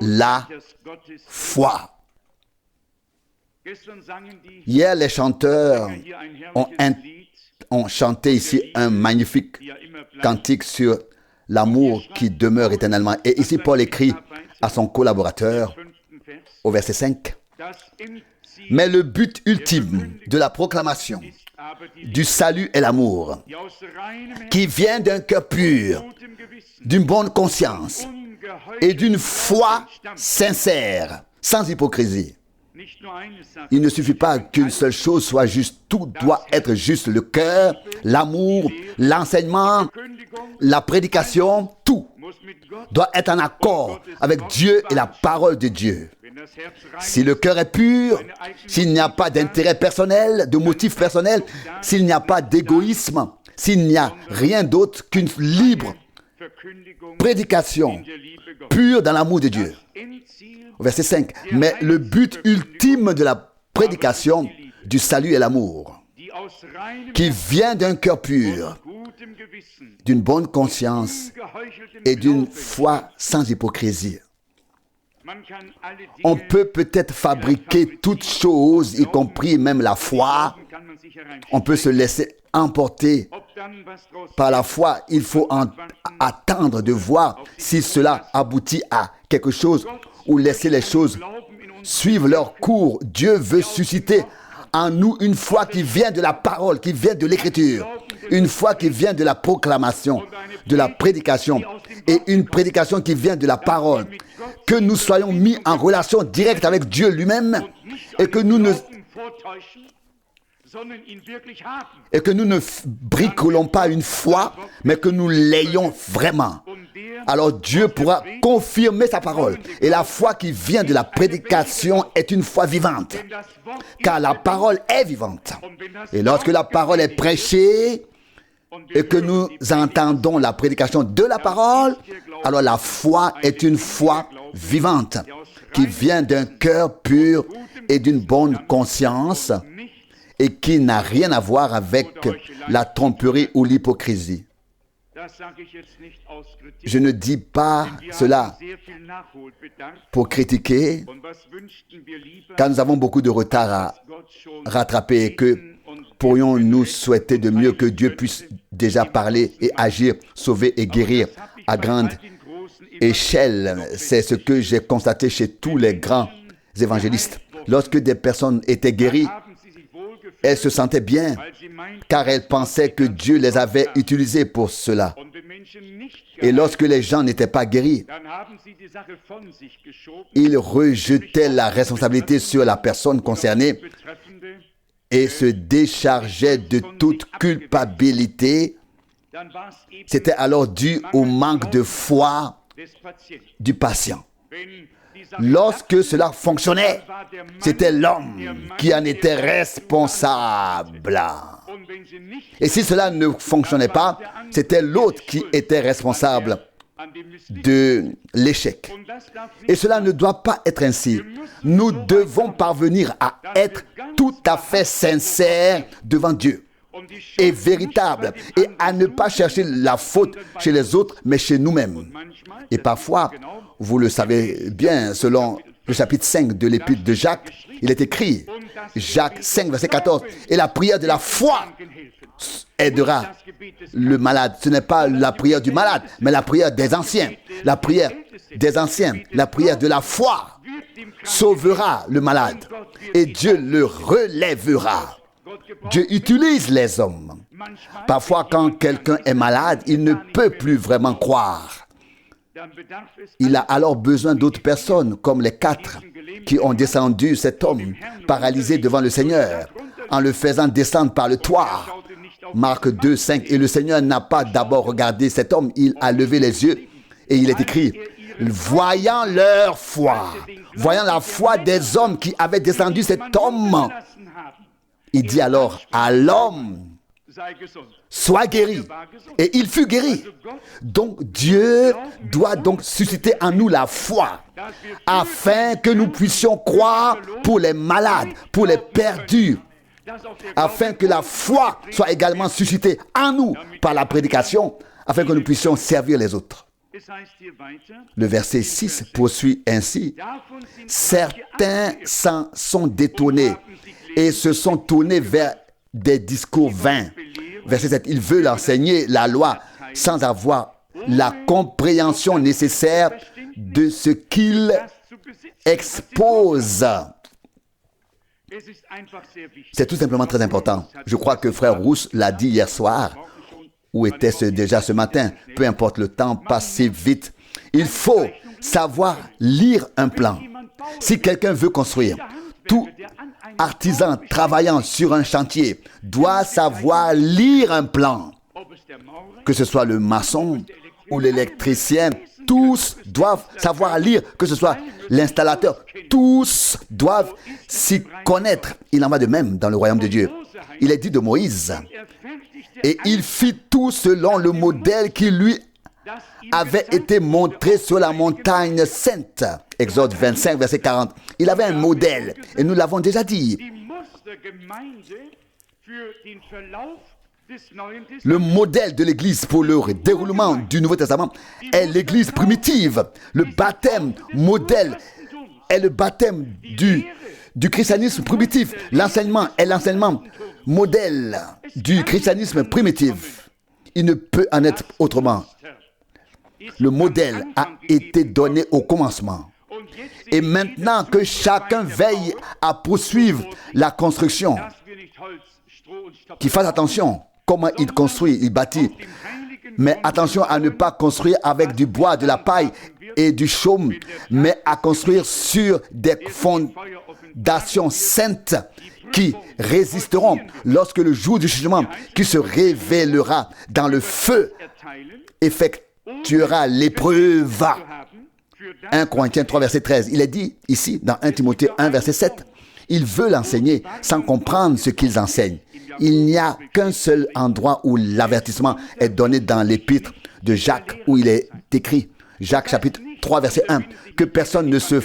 la foi. Hier, les chanteurs ont chanté ici un magnifique cantique sur l'amour qui demeure éternellement. Et ici, Paul écrit à son collaborateur au verset 5. Mais le but ultime de la proclamation du salut est l'amour, qui vient d'un cœur pur, d'une bonne conscience et d'une foi sincère, sans hypocrisie. Il ne suffit pas qu'une seule chose soit juste, tout doit être juste. Le cœur, l'amour, l'enseignement, la prédication, tout doit être en accord avec Dieu et la parole de Dieu. Si le cœur est pur, s'il n'y a pas d'intérêt personnel, de motif personnel, s'il n'y a pas d'égoïsme, s'il n'y a rien d'autre qu'une libre prédication pure dans l'amour de Dieu. Verset 5. Mais le but ultime de la prédication du salut est l'amour, qui vient d'un cœur pur, d'une bonne conscience et d'une foi sans hypocrisie. On peut peut-être fabriquer toutes choses, y compris même la foi. On peut se laisser emporter par la foi. Il faut attendre de voir si cela aboutit à quelque chose ou laisser les choses suivre leur cours. Dieu veut susciter en nous une foi qui vient de la parole, qui vient de l'écriture, une foi qui vient de la proclamation, de la prédication, et une prédication qui vient de la parole. Que nous soyons mis en relation directe avec Dieu lui-même et que nous ne bricolons pas une foi, mais que nous l'ayons vraiment. Alors Dieu pourra confirmer sa parole. Et la foi qui vient de la prédication est une foi vivante. Car la parole est vivante. Et lorsque la parole est prêchée et que nous entendons la prédication de la parole, alors la foi est une foi vivante qui vient d'un cœur pur et d'une bonne conscience et qui n'a rien à voir avec la tromperie ou l'hypocrisie. Je ne dis pas cela pour critiquer, car nous avons beaucoup de retard à rattraper et que pourrions-nous souhaiter de mieux que Dieu puisse déjà parler et agir, sauver et guérir à grande échelle. C'est ce que j'ai constaté chez tous les grands évangélistes. Lorsque des personnes étaient guéries, elles se sentaient bien, car elles pensaient que Dieu les avait utilisées pour cela. Et lorsque les gens n'étaient pas guéris, ils rejetaient la responsabilité sur la personne concernée et se déchargeaient de toute culpabilité. C'était alors dû au manque de foi du patient. Lorsque cela fonctionnait, c'était l'homme qui en était responsable. Et si cela ne fonctionnait pas, c'était l'autre qui était responsable de l'échec. Et cela ne doit pas être ainsi. Nous devons parvenir à être tout à fait sincères devant Dieu et véritable, et à ne pas chercher la faute chez les autres, mais chez nous-mêmes. Et parfois, vous le savez bien, selon le chapitre 5 de l'épître de Jacques, il est écrit, Jacques 5, verset 14, « Et la prière de la foi aidera le malade. » Ce n'est pas la prière du malade, mais la prière des anciens. La prière des anciens, la prière de la foi sauvera le malade, et Dieu le relèvera. Dieu utilise les hommes. Parfois, quand quelqu'un est malade, il ne peut plus vraiment croire. Il a alors besoin d'autres personnes, comme les 4 qui ont descendu cet homme paralysé devant le Seigneur, en le faisant descendre par le toit. Marc 2, 5. Et le Seigneur n'a pas d'abord regardé cet homme, il a levé les yeux et il est écrit, voyant leur foi, voyant la foi des hommes qui avaient descendu cet homme, il dit alors à l'homme, sois guéri. Et il fut guéri. Donc Dieu doit donc susciter en nous la foi, afin que nous puissions croire pour les malades, pour les perdus, afin que la foi soit également suscitée en nous par la prédication, afin que nous puissions servir les autres. Le verset 6 poursuit ainsi. Certains s'en sont détournés et se sont tournés vers des discours vains. Verset 7. Ils veulent enseigner la loi sans avoir la compréhension nécessaire de ce qu'ils exposent. C'est tout simplement très important. Je crois que frère Rousse l'a dit hier soir. Où était-ce déjà ce matin? Peu importe, le temps passe si vite. Il faut savoir lire un plan. Si quelqu'un veut construire, tout artisan travaillant sur un chantier doit savoir lire un plan. Que ce soit le maçon ou l'électricien, tous doivent savoir lire, que ce soit l'installateur, tous doivent s'y connaître. Il en va de même dans le royaume de Dieu. Il est dit de Moïse, et il fit tout selon le modèle qui lui avait été montré sur la montagne sainte. Exode 25, verset 40. Il avait un modèle, et nous l'avons déjà dit. Le modèle de l'Église pour le déroulement du Nouveau Testament est l'Église primitive. Le baptême modèle est le baptême du christianisme primitif. L'enseignement est l'enseignement modèle du christianisme primitif. Il ne peut en être autrement. Le modèle a été donné au commencement. Et maintenant que chacun veille à poursuivre la construction, qu'il fasse attention comment il construit, il bâtit. Mais attention à ne pas construire avec du bois, de la paille et du chaume, mais à construire sur des fondations saintes qui résisteront lorsque le jour du jugement qui se révélera dans le feu effectuera l'épreuve. 1 Corinthiens 3, verset 13. Il est dit ici, dans 1 Timothée 1, verset 7, ils veulent enseigner sans comprendre ce qu'ils enseignent. Il n'y a qu'un seul endroit où l'avertissement est donné dans l'épître de Jacques, où il est écrit, Jacques chapitre 3, verset 1, que personne ne se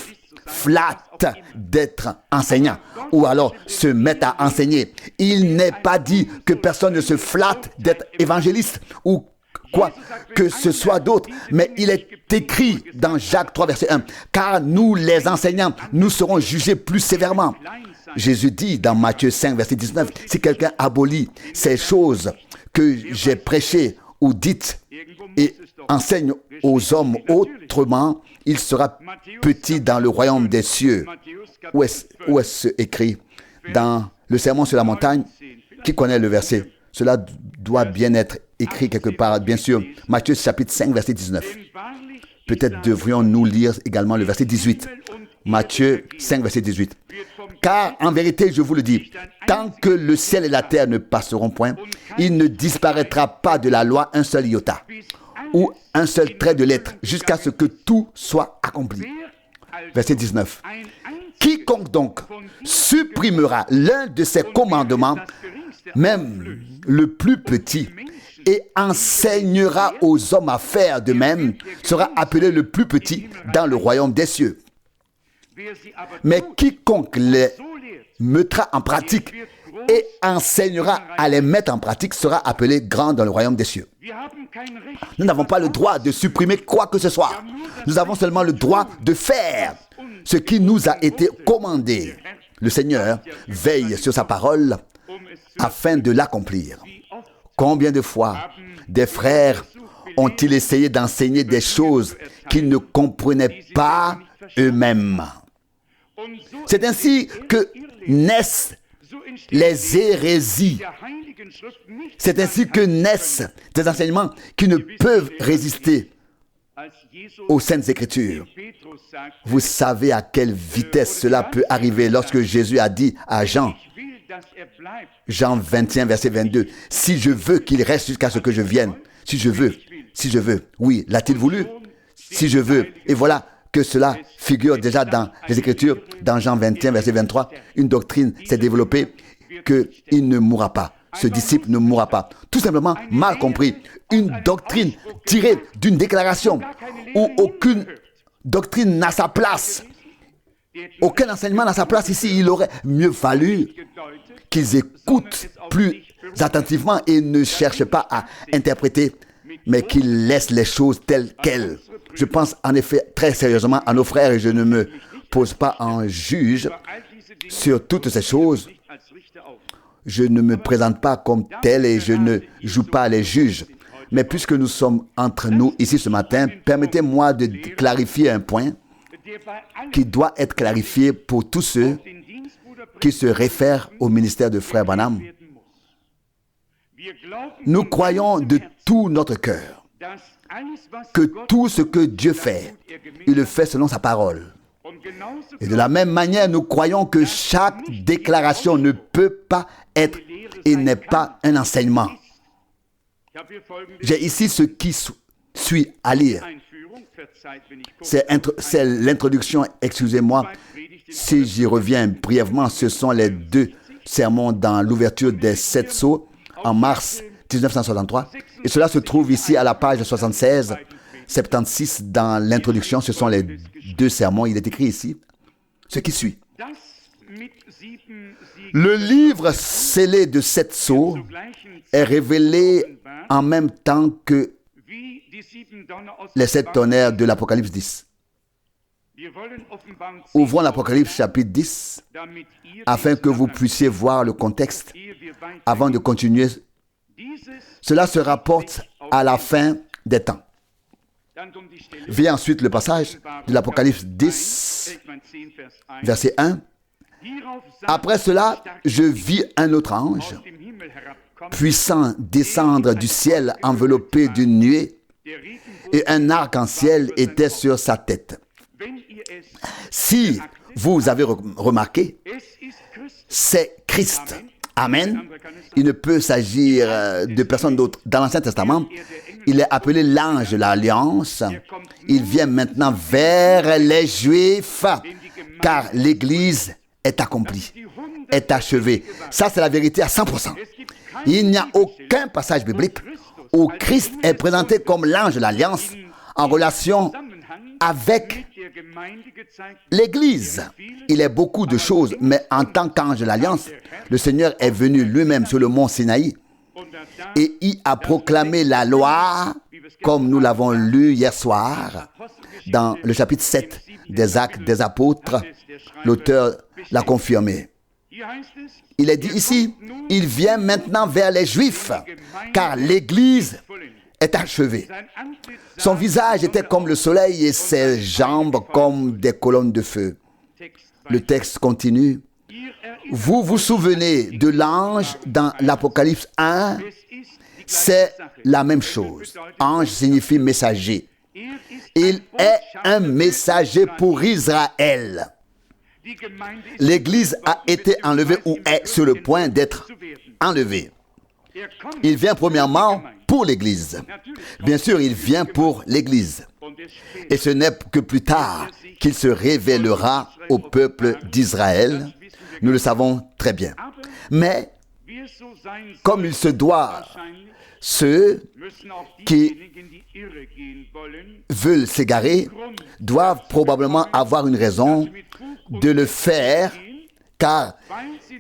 flatte d'être enseignant ou alors se mette à enseigner. Il n'est pas dit que personne ne se flatte d'être évangéliste ou quoi que ce soit d'autre, mais il est écrit dans Jacques 3, verset 1, car nous les enseignants, nous serons jugés plus sévèrement. Jésus dit dans Matthieu 5, verset 19, si quelqu'un abolit ces choses que j'ai prêchées ou dites et enseigne aux hommes autrement, il sera petit dans le royaume des cieux. Où est-ce écrit? Dans le Sermon sur la montagne. Qui connaît le verset? Cela doit bien être écrit quelque part, bien sûr. Matthieu chapitre 5, verset 19. Peut-être devrions-nous lire également le verset 18. Matthieu 5, verset 18. Car en vérité, je vous le dis, tant que le ciel et la terre ne passeront point, il ne disparaîtra pas de la loi un seul iota ou un seul trait de lettre jusqu'à ce que tout soit accompli. Verset 19. Quiconque donc supprimera l'un de ces commandements, même le plus petit, et enseignera aux hommes à faire de même, sera appelé le plus petit dans le royaume des cieux. Mais quiconque les mettra en pratique et enseignera à les mettre en pratique sera appelé grand dans le royaume des cieux. Nous n'avons pas le droit de supprimer quoi que ce soit. Nous avons seulement le droit de faire ce qui nous a été commandé. Le Seigneur veille sur sa parole afin de l'accomplir. Combien de fois des frères ont-ils essayé d'enseigner des choses qu'ils ne comprenaient pas eux-mêmes? C'est ainsi que naissent les hérésies. C'est ainsi que naissent des enseignements qui ne peuvent résister aux Saintes Écritures. Vous savez à quelle vitesse cela peut arriver lorsque Jésus a dit à Jean 21, verset 22, « Si je veux qu'il reste jusqu'à ce que je vienne, si je veux, oui, l'a-t-il voulu? Si je veux. » Et voilà que cela figure déjà dans les Écritures, dans Jean 21, verset 23, une doctrine s'est développée qu'il ne mourra pas. Ce disciple ne mourra pas. Tout simplement mal compris. Une doctrine tirée d'une déclaration où aucune doctrine n'a sa place. Aucun enseignement n'a sa place ici. Il aurait mieux fallu qu'ils écoutent plus attentivement et ne cherchent pas à interpréter, mais qu'ils laissent les choses telles quelles. Je pense en effet très sérieusement à nos frères et je ne me pose pas en juge sur toutes ces choses. Je ne me présente pas comme tel et je ne joue pas les juges. Mais puisque nous sommes entre nous ici ce matin, permettez-moi de clarifier un point qui doit être clarifié pour tous ceux qui se réfèrent au ministère de Frère Branham. Nous croyons de tout notre cœur que tout ce que Dieu fait, il le fait selon sa parole. Et de la même manière, nous croyons que chaque déclaration ne peut pas être et n'est pas un enseignement. J'ai ici ce qui suit à lire. C'est l'introduction, excusez-moi, si j'y reviens brièvement, ce sont les 2 sermons dans l'ouverture des 7 sceaux en mars 1963. Et cela se trouve ici à la page 76, 76 dans l'introduction. Ce sont les 2 sermons. Il est écrit ici ce qui suit. Le livre scellé de 7 sceaux est révélé en même temps que les 7 tonnerres de l'Apocalypse 10. Ouvrons l'Apocalypse chapitre 10 afin que vous puissiez voir le contexte avant de continuer. Cela se rapporte à la fin des temps. Vient ensuite le passage de l'Apocalypse 10, verset 1. Après cela, je vis un autre ange, puissant, descendre du ciel enveloppé d'une nuée, et un arc-en-ciel était sur sa tête. Si vous avez remarqué, c'est Christ. Amen. Il ne peut s'agir de personne d'autre. Dans l'Ancien Testament, il est appelé l'ange de l'Alliance. Il vient maintenant vers les Juifs, car l'Église est accomplie, est achevée. Ça, c'est la vérité à 100%. Il n'y a aucun passage biblique où Christ est présenté comme l'ange de l'Alliance en relation avec l'Église. Il est beaucoup de choses, mais en tant qu'ange de l'Alliance, le Seigneur est venu lui-même sur le mont Sinaï et y a proclamé la loi, comme nous l'avons lu hier soir, dans le chapitre 7 des Actes des Apôtres. L'auteur l'a confirmé. Il est dit ici, il vient maintenant vers les Juifs, car l'Église est achevée. Son visage était comme le soleil et ses jambes comme des colonnes de feu. Le texte continue. Vous vous souvenez de l'ange dans l'Apocalypse 1? C'est la même chose. Ange signifie messager. Il est un messager pour Israël. L'Église a été enlevée ou est sur le point d'être enlevée. Il vient premièrement pour l'Église. Bien sûr, il vient pour l'Église. Et ce n'est que plus tard qu'il se révélera au peuple d'Israël. Nous le savons très bien. Mais, comme il se doit, ceux qui veulent s'égarer doivent probablement avoir une raison de le faire, car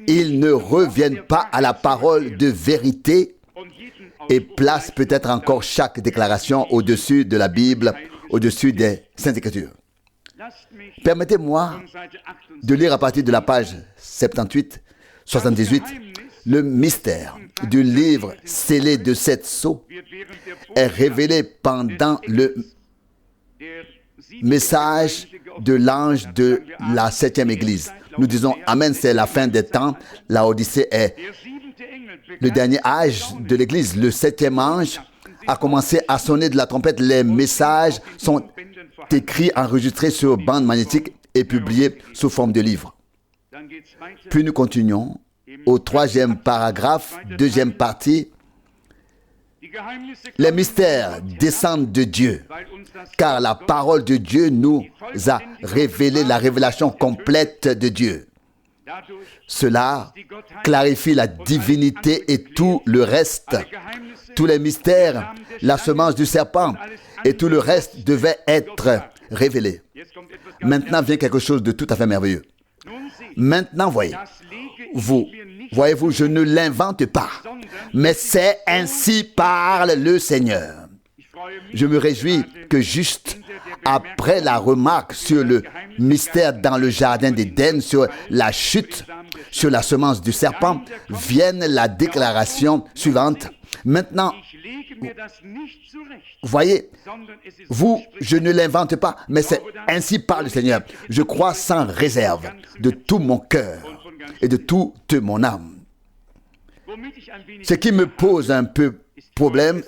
ils ne reviennent pas à la parole de vérité et placent peut-être encore chaque déclaration au-dessus de la Bible, au-dessus des Saintes Écritures. Permettez-moi de lire à partir de la page 78, 78, le mystère du livre scellé de 7 sceaux est révélé pendant le message de l'ange de la 7e église. Nous disons Amen, c'est la fin des temps. La Odyssée est le dernier âge de l'église. Le 7e ange a commencé à sonner de la trompette. Les messages sont écrits, enregistrés sur bande magnétique et publiés sous forme de livres. Puis nous continuons au 3e paragraphe, 2e partie. Les mystères descendent de Dieu, car la parole de Dieu nous a révélé la révélation complète de Dieu. Cela clarifie la divinité et tout le reste. Tous les mystères, la semence du serpent et tout le reste devaient être révélés. Maintenant vient quelque chose de tout à fait merveilleux. Maintenant, voyez-vous, je ne l'invente pas, mais c'est ainsi parle le Seigneur. Je me réjouis que juste après la remarque sur le mystère dans le jardin d'Éden, sur la chute, sur la semence du serpent, vienne la déclaration suivante. Maintenant, voyez, je ne l'invente pas, mais c'est ainsi parle le Seigneur. Je crois sans réserve, de tout mon cœur et de toute mon âme. Ce qui me pose un peu problème,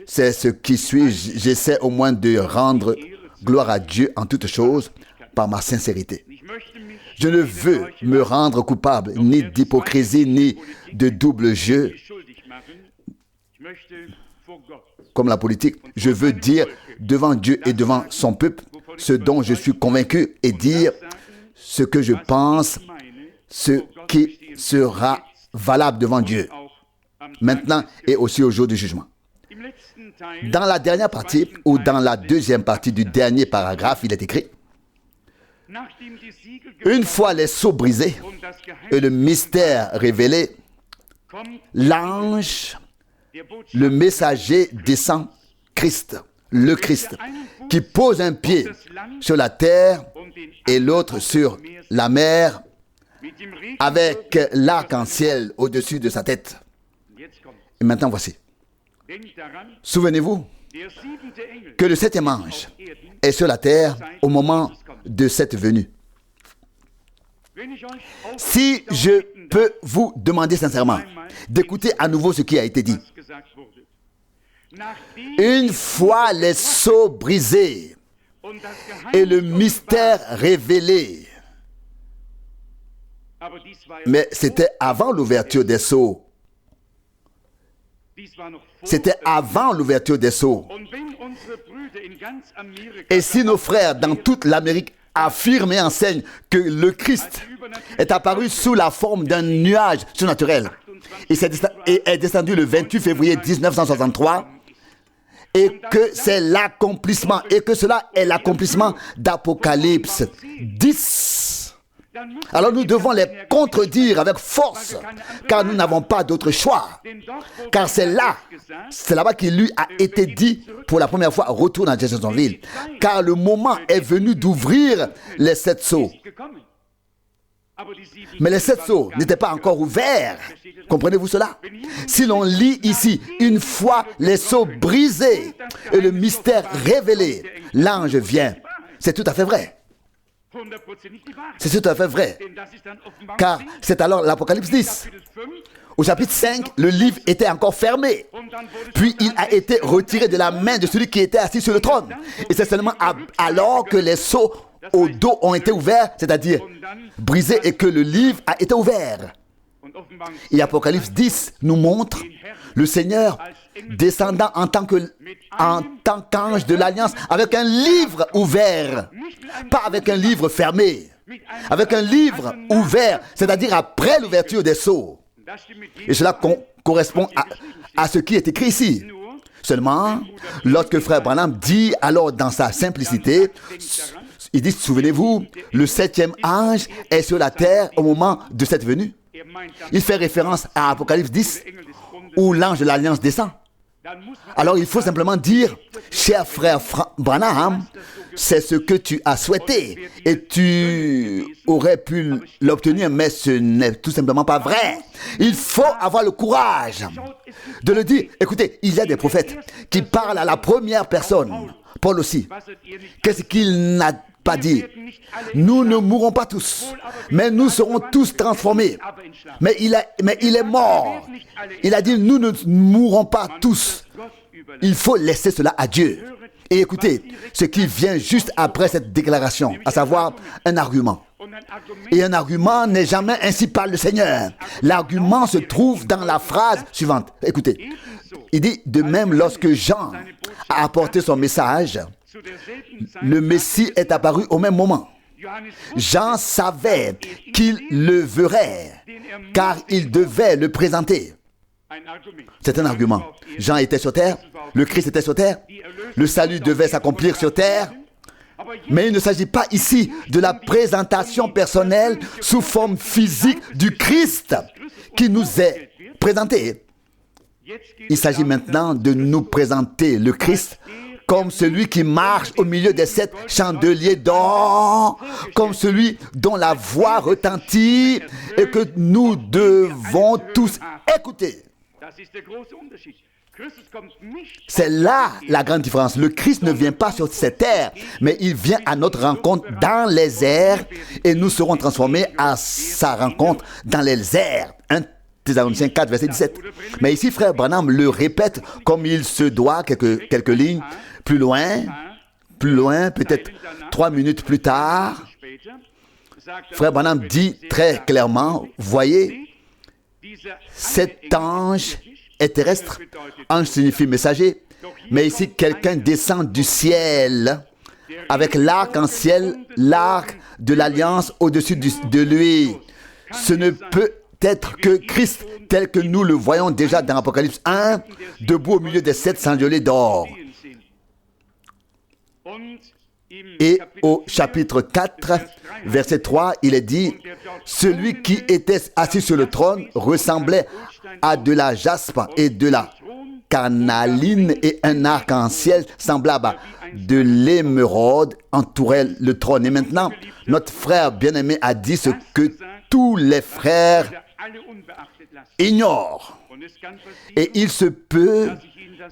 c'est ce qui suit. J'essaie au moins de rendre gloire à Dieu en toutes choses par ma sincérité. Je ne veux me rendre coupable ni d'hypocrisie ni de double jeu comme la politique. Je veux dire devant Dieu et devant son peuple ce dont je suis convaincu et dire ce que je pense, ce qui sera valable devant Dieu maintenant et aussi au jour du jugement. Dans la dernière partie ou dans la 2e partie du dernier paragraphe, il est écrit: Une fois les sceaux brisés et le mystère révélé, l'ange, le messager descend, Christ, le Christ, qui pose un pied sur la terre et l'autre sur la mer, avec l'arc-en-ciel au-dessus de sa tête. Et maintenant, voici. Souvenez-vous que le 7e ange est sur la terre au moment de cette venue. Si je peux vous demander sincèrement d'écouter à nouveau ce qui a été dit. Une fois les sceaux brisés et le mystère révélé, mais c'était avant l'ouverture des sceaux. C'était avant l'ouverture des sceaux. Et si nos frères dans toute l'Amérique affirment et enseignent que le Christ est apparu sous la forme d'un nuage surnaturel et est descendu le 28 février 1963, et que c'est l'accomplissement, et que cela est l'accomplissement d'Apocalypse 10, alors nous devons les contredire avec force, car nous n'avons pas d'autre choix. Car c'est là-bas qu'il lui a été dit pour la première fois, retourne à Jeffersonville. Car le moment est venu d'ouvrir les 7 sceaux. Mais les 7 sceaux n'étaient pas encore ouverts. Comprenez-vous cela? Si l'on lit ici, une fois les sceaux brisés et le mystère révélé, l'ange vient. C'est tout à fait vrai. C'est tout à fait vrai. Car c'est alors l'Apocalypse 10. Au chapitre 5, le livre était encore fermé. Puis il a été retiré de la main de celui qui était assis sur le trône. Et c'est seulement alors que les sceaux au dos ont été ouverts, c'est-à-dire brisés, et que le livre a été ouvert. Et Apocalypse 10 nous montre le Seigneur descendant en tant qu'ange de l'Alliance avec un livre ouvert, pas avec un livre fermé, avec un livre ouvert, c'est-à-dire après l'ouverture des sceaux. Et cela correspond à ce qui est écrit ici. Seulement, lorsque Frère Branham dit alors dans sa simplicité, il dit, souvenez-vous, le 7e ange est sur la terre au moment de cette venue. Il fait référence à Apocalypse 10, où l'ange de l'Alliance descend. Alors il faut simplement dire, cher frère Branham, c'est ce que tu as souhaité et tu aurais pu l'obtenir, mais ce n'est tout simplement pas vrai. Il faut avoir le courage de le dire. Écoutez, il y a des prophètes qui parlent à la première personne. Paul aussi. Qu'est-ce qu'il n'a pas dit? Nous ne mourrons pas tous, mais nous serons tous transformés. Mais il est mort. Il a dit, nous ne mourrons pas tous. Il faut laisser cela à Dieu. Et écoutez, ce qui vient juste après cette déclaration, à savoir un argument. Et un argument n'est jamais ainsi par le Seigneur. L'argument se trouve dans la phrase suivante. Écoutez, il dit, de même lorsque Jean a apporté son message, le Messie est apparu au même moment. Jean savait qu'il le verrait, car il devait le présenter. C'est un argument. Jean était sur terre, le Christ était sur terre, le salut devait s'accomplir sur terre. Mais il ne s'agit pas ici de la présentation personnelle sous forme physique du Christ qui nous est présenté. Il s'agit maintenant de nous présenter le Christ comme celui qui marche au milieu des 7 chandeliers d'or, comme celui dont la voix retentit et que nous devons tous écouter. C'est là la grande différence. Le Christ ne vient pas sur cette terre, mais il vient à notre rencontre dans les airs et nous serons transformés à sa rencontre dans les airs. 1 Thessaloniciens 4, verset 17. Mais ici, frère Branham le répète comme il se doit, quelques lignes plus loin, peut-être 3 minutes plus tard. Frère Branham dit très clairement, voyez, cet ange est terrestre. Ange signifie messager, mais ici quelqu'un descend du ciel avec l'arc-en-ciel, l'arc de l'alliance au-dessus de lui. Ce ne peut être que Christ tel que nous le voyons déjà dans Apocalypse 1, debout au milieu des 7 chandeliers d'or. Et au chapitre 4, verset 3, il est dit, « Celui qui était assis sur le trône ressemblait à de la jaspe et de la carnaline, et un arc-en-ciel semblable à de l'émeraude entourait le trône. » Et maintenant, notre frère bien-aimé a dit ce que tous les frères ignorent. Et il se peut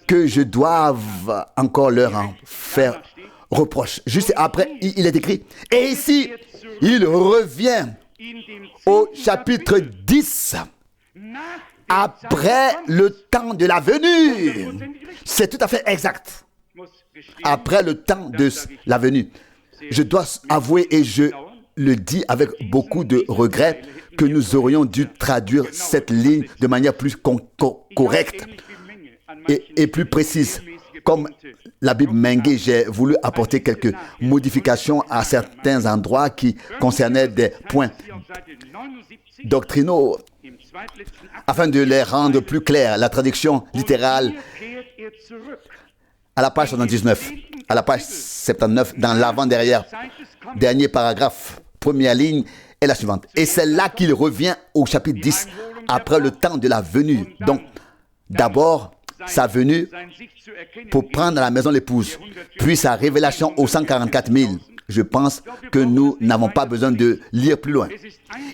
que je doive encore leur en faire reproche. Juste après, il est écrit, et ici, il revient au chapitre 10, après le temps de la venue. C'est tout à fait exact. Après le temps de la venue. Je dois avouer, et je le dis avec beaucoup de regret, que nous aurions dû traduire cette ligne de manière plus correcte et plus précise. Comme la Bible Mengue, j'ai voulu apporter quelques modifications à certains endroits qui concernaient des points doctrinaux afin de les rendre plus clairs. La traduction littérale à la page 79, à la page 79, dans l'avant-derrière, dernier paragraphe, première ligne, est la suivante. Et c'est là qu'il revient au chapitre 10, après le temps de la venue. Donc, d'abord, sa venue pour prendre à la maison l'épouse, puis sa révélation aux 144 000. Je pense que nous n'avons pas besoin de lire plus loin.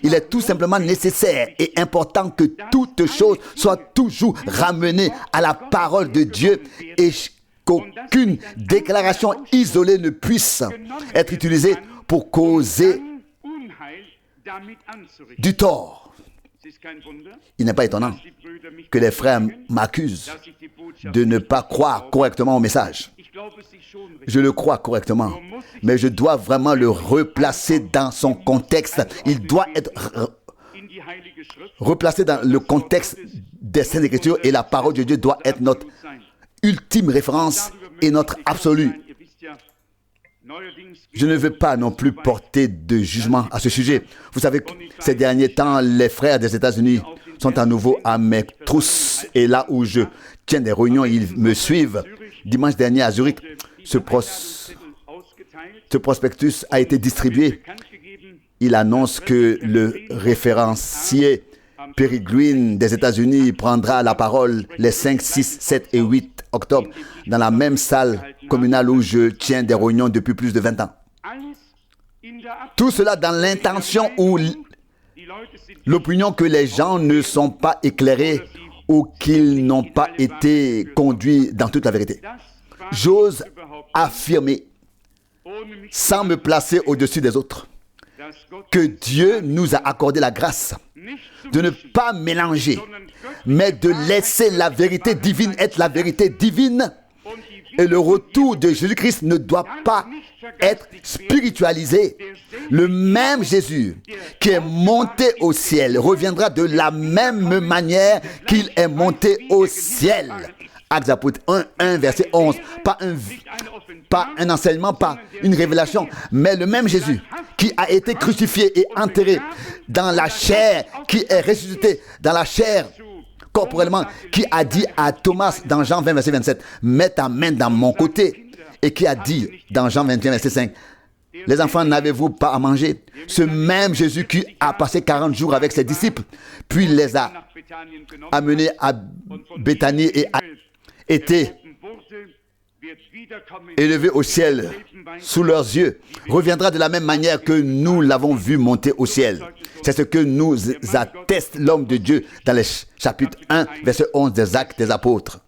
Il est tout simplement nécessaire et important que toute chose soit toujours ramenée à la parole de Dieu et qu'aucune déclaration isolée ne puisse être utilisée pour causer du tort. Il n'est pas étonnant que les frères m'accusent de ne pas croire correctement au message. Je le crois correctement, mais je dois vraiment le replacer dans son contexte. Il doit être replacé dans le contexte des Saintes Écritures, et la parole de Dieu doit être notre ultime référence et notre absolu. Je ne veux pas non plus porter de jugement à ce sujet. Vous savez, ces derniers temps, les frères des États-Unis sont à nouveau à mes trousses. Et là où je tiens des réunions, ils me suivent. Dimanche dernier à Zurich, ce prospectus a été distribué. Il annonce que le référencier Peregrine des États-Unis prendra la parole les 5, 6, 7 et 8 octobre dans la même salle communale où je tiens des réunions depuis plus de 20 ans. Tout cela dans l'intention ou l'opinion que les gens ne sont pas éclairés ou qu'ils n'ont pas été conduits dans toute la vérité. J'ose affirmer, sans me placer au-dessus des autres, que Dieu nous a accordé la grâce de ne pas mélanger, mais de laisser la vérité divine être la vérité divine. Et le retour de Jésus-Christ ne doit pas être spiritualisé. Le même Jésus qui est monté au ciel reviendra de la même manière qu'il est monté au ciel. Actes Apôtres 1, verset 11. Pas un enseignement, pas une révélation, mais le même Jésus qui a été crucifié et enterré dans la chair, qui est ressuscité dans la chair corporellement, qui a dit à Thomas dans Jean 20, verset 27, « Mets ta main dans mon côté », et qui a dit dans Jean 21, verset 5, « Les enfants, n'avez-vous pas à manger ?» Ce même Jésus qui a passé 40 jours avec ses disciples, puis les a amenés à Béthanie et a été élevé au ciel sous leurs yeux, reviendra de la même manière que nous l'avons vu monter au ciel. C'est ce que nous atteste l'homme de Dieu dans le chapitre 1, verset 11 des Actes des Apôtres.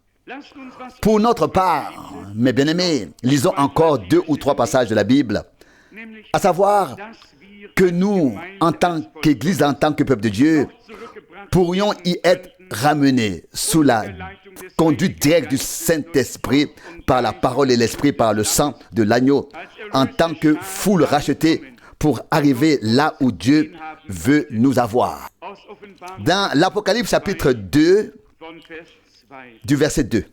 Pour notre part, mes bien-aimés, lisons encore 2 ou 3 passages de la Bible, à savoir que nous, en tant qu'Église, en tant que peuple de Dieu, pourrions y être ramenés sous la conduite directe du Saint-Esprit, par la parole et l'Esprit, par le sang de l'agneau, en tant que foule rachetée pour arriver là où Dieu veut nous avoir. Dans l'Apocalypse chapitre 2, du verset 2,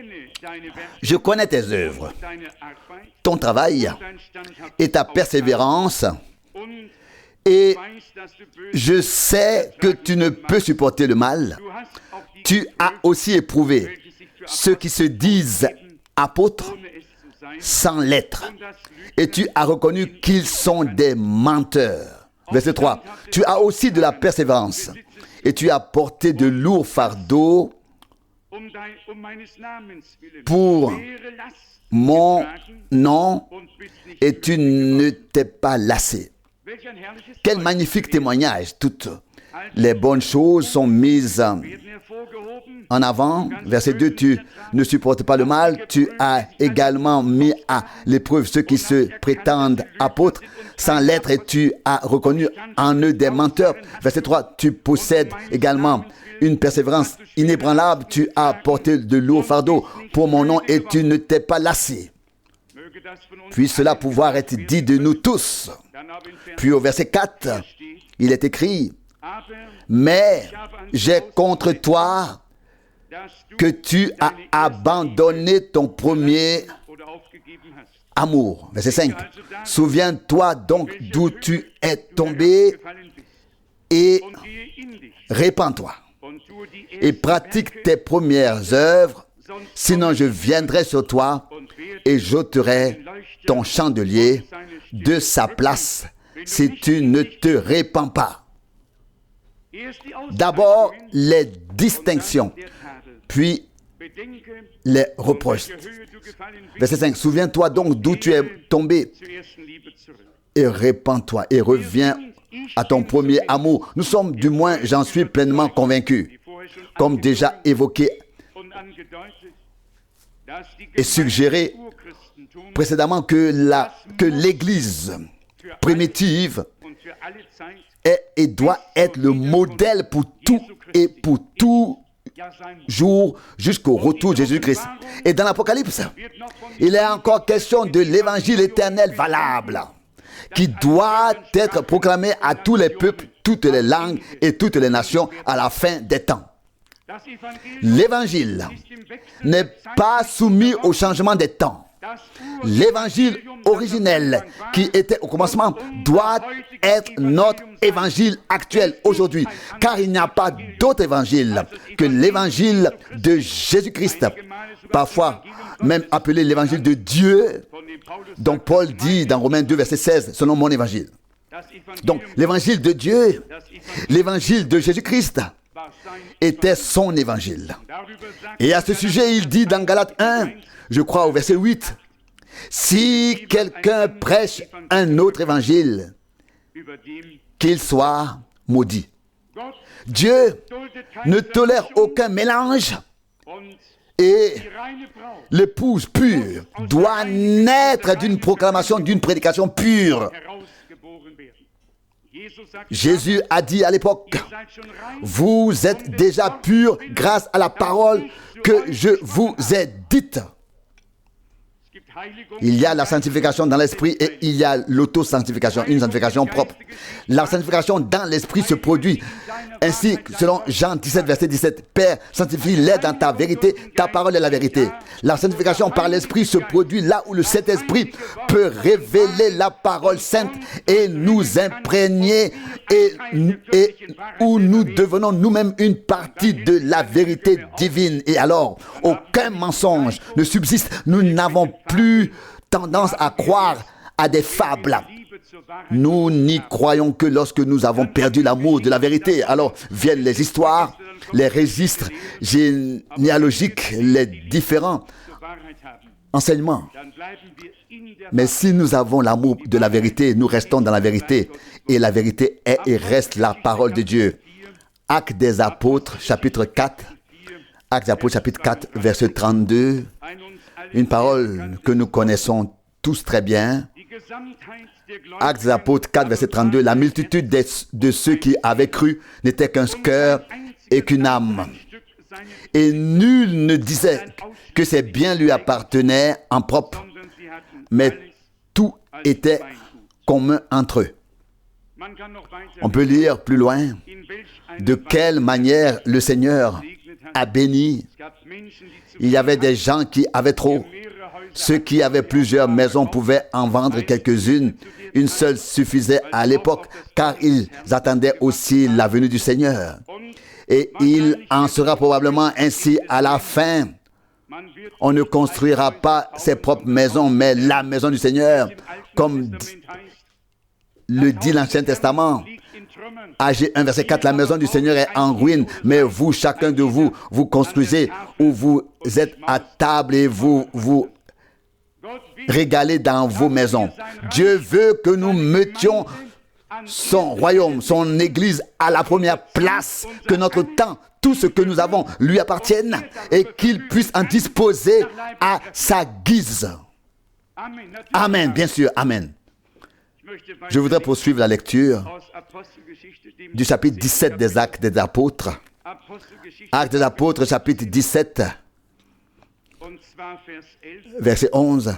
« Je connais tes œuvres, ton travail et ta persévérance, et je sais que tu ne peux supporter le mal. Tu as aussi éprouvé ceux qui se disent apôtres sans l'être. Et tu as reconnu qu'ils sont des menteurs. Verset 3. Tu as aussi de la persévérance. Et tu as porté de lourds fardeaux pour mon nom et tu ne t'es pas lassé. Quel magnifique témoignage. Toutes les bonnes choses sont mises en avant. Verset 2, tu ne supportes pas le mal. Tu as également mis à l'épreuve ceux qui se prétendent apôtres sans l'être et tu as reconnu en eux des menteurs. Verset 3, tu possèdes également une persévérance inébranlable. Tu as porté de lourds fardeaux pour mon nom et tu ne t'es pas lassé. Puis cela pouvoir être dit de nous tous. Puis au verset 4, il est écrit, mais j'ai contre toi que tu as abandonné ton premier amour. Verset 5. Souviens-toi donc d'où tu es tombé et répands-toi et pratique tes premières œuvres, sinon je viendrai sur toi et j'ôterai ton chandelier de sa place si tu ne te répands pas. D'abord les distinctions, puis les reproches. Verset 5. Souviens-toi donc d'où tu es tombé et répands-toi et reviens à ton premier amour. Nous sommes, du moins, j'en suis pleinement convaincu, comme déjà évoqué et suggéré précédemment, que l'Église primitive est et doit être le modèle pour tout et pour tout jour jusqu'au retour de Jésus-Christ. Et dans l'Apocalypse, il est encore question de l'évangile éternel valable qui doit être proclamé à tous les peuples, toutes les langues et toutes les nations à la fin des temps. L'évangile n'est pas soumis au changement des temps. L'évangile originel qui était au commencement doit être notre évangile actuel aujourd'hui, car il n'y a pas d'autre évangile que l'évangile de Jésus-Christ, parfois même appelé l'évangile de Dieu, dont Paul dit dans Romains 2, verset 16, selon mon évangile. Donc l'évangile de Dieu, l'évangile de Jésus-Christ était son évangile. Et à ce sujet, il dit dans Galates 1, je crois au verset 8, si quelqu'un prêche un autre évangile, qu'il soit maudit. Dieu ne tolère aucun mélange et l'épouse pure doit naître d'une proclamation, d'une prédication pure. Jésus a dit à l'époque, vous êtes déjà purs grâce à la parole que je vous ai dite. Il y a la sanctification dans l'esprit et il y a l'auto-sanctification, une sanctification propre. La sanctification dans l'esprit se produit ainsi, selon Jean 17, verset 17. Père, sanctifie-les dans ta vérité, ta parole est la vérité. La sanctification par l'esprit se produit là où le Saint-Esprit peut révéler la parole sainte et nous imprégner et où nous devenons nous-mêmes une partie de la vérité divine. Et alors, aucun mensonge ne subsiste. Nous n'avons plus tendance à croire à des fables. Nous n'y croyons que lorsque nous avons perdu l'amour de la vérité. Alors viennent les histoires, les registres généalogiques, les différents enseignements. Mais si nous avons l'amour de la vérité, nous restons dans la vérité. Et la vérité est et reste la parole de Dieu. Actes des Apôtres, chapitre 4. Actes des Apôtres, chapitre 4, verset 32. Une parole que nous connaissons tous très bien. Actes des Apôtres 4, verset 32. La multitude de ceux qui avaient cru n'était qu'un cœur et qu'une âme. Et nul ne disait que ses biens lui appartenaient en propre, mais tout était commun entre eux. On peut lire plus loin de quelle manière le Seigneur a béni. Il y avait des gens qui avaient trop. Ceux qui avaient plusieurs maisons pouvaient en vendre quelques-unes. Une seule suffisait à l'époque, car ils attendaient aussi la venue du Seigneur. Et il en sera probablement ainsi à la fin On ne construira pas ses propres maisons, mais la maison du Seigneur, comme le dit l'Ancien Testament. Ag 1, verset 4, la maison du Seigneur est en ruine, mais vous, chacun de vous, vous construisez, ou vous êtes à table et vous vous régalez dans vos maisons. Dieu veut que nous mettions son royaume, son église à la première place, que notre temps, tout ce que nous avons lui appartienne et qu'il puisse en disposer à sa guise. Amen, bien sûr, amen. Je voudrais poursuivre la lecture du chapitre 17 des Actes des Apôtres. Actes des Apôtres, chapitre 17, verset 11.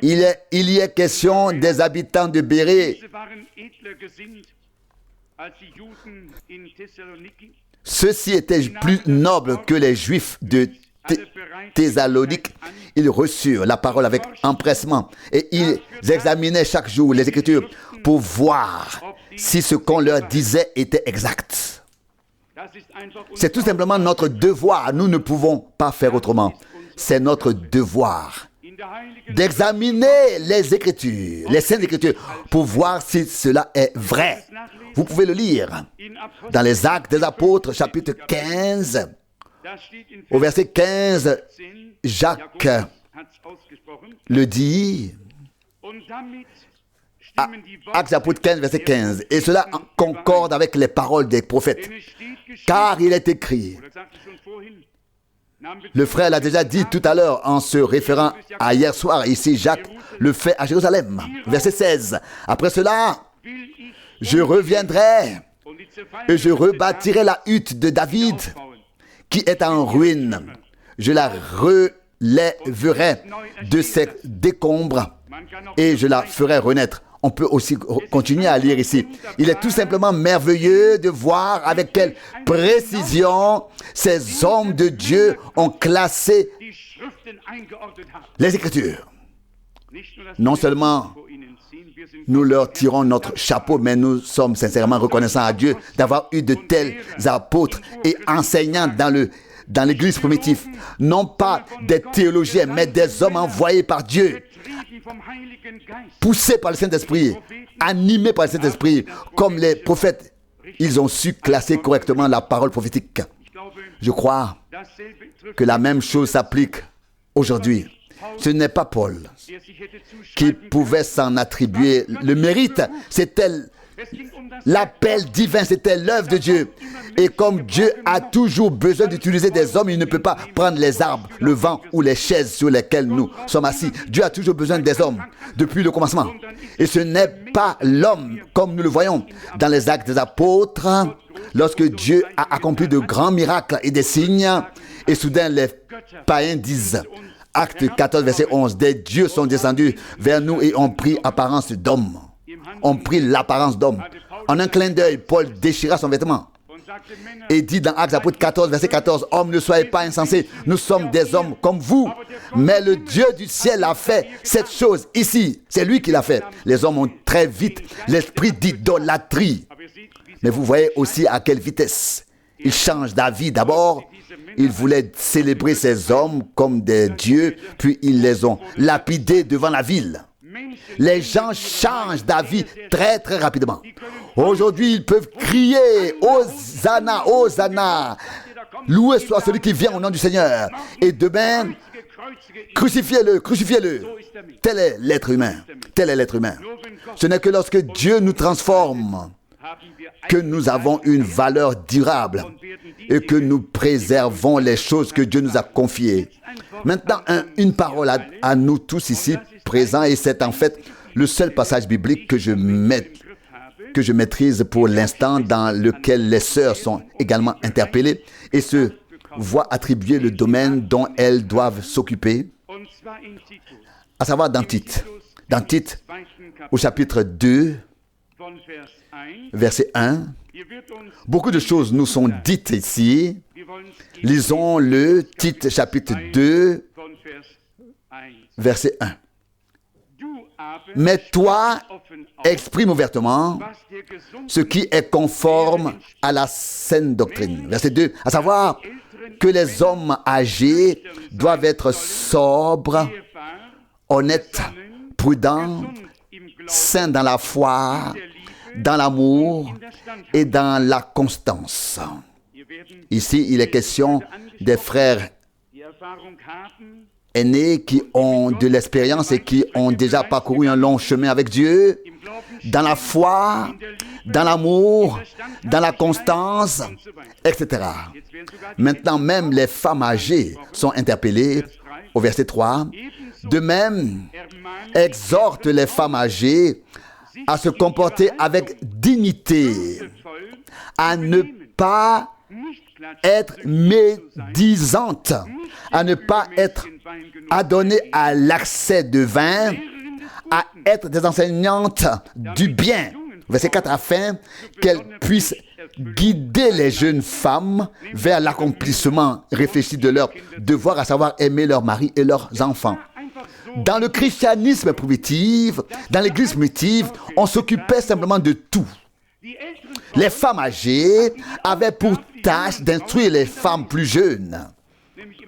Il y est question des habitants de Bérée. Ceux-ci étaient plus nobles que les Juifs de Thessalonique. Ils reçurent la parole avec empressement et ils examinaient chaque jour les Écritures pour voir si ce qu'on leur disait était exact. C'est tout simplement notre devoir. Nous ne pouvons pas faire autrement. C'est notre devoir d'examiner les Écritures, les Saintes Écritures, pour voir si cela est vrai. Vous pouvez le lire dans les Actes des Apôtres, chapitre 15. Au verset 15, Jacques le dit. Actes des Apôtres 15, verset 15. Et cela concorde avec les paroles des prophètes. Car il est écrit, le frère l'a déjà dit tout à l'heure en se référant à hier soir, ici Jacques le fait à Jérusalem. Verset 16. Après cela, je reviendrai et je rebâtirai la hutte de David qui est en ruine. Je la relèverai de ses décombres et je la ferai renaître. On peut aussi continuer à lire ici. Il est tout simplement merveilleux de voir avec quelle précision ces hommes de Dieu ont classé les Écritures. Non seulement nous leur tirons notre chapeau, mais nous sommes sincèrement reconnaissants à Dieu d'avoir eu de tels apôtres et enseignants dans l'Église primitive. Non pas des théologiens, mais des hommes envoyés par Dieu, poussés par le Saint-Esprit, animés par le Saint-Esprit, comme les prophètes. Ils ont su classer correctement la parole prophétique. Je crois que la même chose s'applique aujourd'hui. Ce n'est pas Paul qui pouvait s'en attribuer le mérite. C'était l'appel divin, c'était l'œuvre de Dieu. Et comme Dieu a toujours besoin d'utiliser des hommes, il ne peut pas prendre les arbres, le vent ou les chaises sur lesquelles nous sommes assis. Dieu a toujours besoin des hommes depuis le commencement. Et ce n'est pas l'homme comme nous le voyons dans les Actes des Apôtres, lorsque Dieu a accompli de grands miracles et des signes. Et soudain les païens disent, Acte 14, verset 11, des dieux sont descendus vers nous et ont pris apparence d'homme. Ont pris l'apparence d'homme. En un clin d'œil, Paul déchira son vêtement et dit dans Actes Apôtres 14, verset 14, hommes, ne soyez pas insensés, nous sommes des hommes comme vous, mais le Dieu du ciel a fait cette chose ici. C'est lui qui l'a fait. Les hommes ont très vite l'esprit d'idolâtrie. Mais vous voyez aussi à quelle vitesse il change d'avis. D'abord, il voulait célébrer ces hommes comme des dieux, puis ils les ont lapidés devant la ville. Les gens changent d'avis très très rapidement. Aujourd'hui, ils peuvent crier Hosanna, Hosanna. Loué soit celui qui vient au nom du Seigneur. Et demain, crucifiez-le, crucifiez-le. Tel est l'être humain. Tel est l'être humain. Ce n'est que lorsque Dieu nous transforme que nous avons une valeur durable et que nous préservons les choses que Dieu nous a confiées. Maintenant, une parole à nous tous ici présents, et c'est en fait le seul passage biblique que je maîtrise pour l'instant, dans lequel les sœurs sont également interpellées et se voient attribuer le domaine dont elles doivent s'occuper, à savoir dans Tite. Dans Tite, au chapitre 2, verset 1, beaucoup de choses nous sont dites ici. Lisons le Tite chapitre 2, verset 1. Mais toi, exprime ouvertement ce qui est conforme à la saine doctrine. Verset 2, à savoir, que les hommes âgés doivent être sobres, honnêtes, prudents, saints dans la foi, dans l'amour et dans la constance. Ici, il est question des frères aînés qui ont de l'expérience et qui ont déjà parcouru un long chemin avec Dieu, dans la foi, dans l'amour, dans la constance, etc. Maintenant, même les femmes âgées sont interpellées au verset 3. De même, exhorte les femmes âgées à se comporter avec dignité, à ne pas être médisantes, à ne pas être adonnées à l'accès de vin, à être des enseignantes du bien. Verset 4, afin qu'elles puissent guider les jeunes femmes vers l'accomplissement réfléchi de leur devoir, à savoir aimer leur mari et leurs enfants. Dans le christianisme primitif, dans l'église primitive, on s'occupait simplement de tout. Les femmes âgées avaient pour tâche d'instruire les femmes plus jeunes,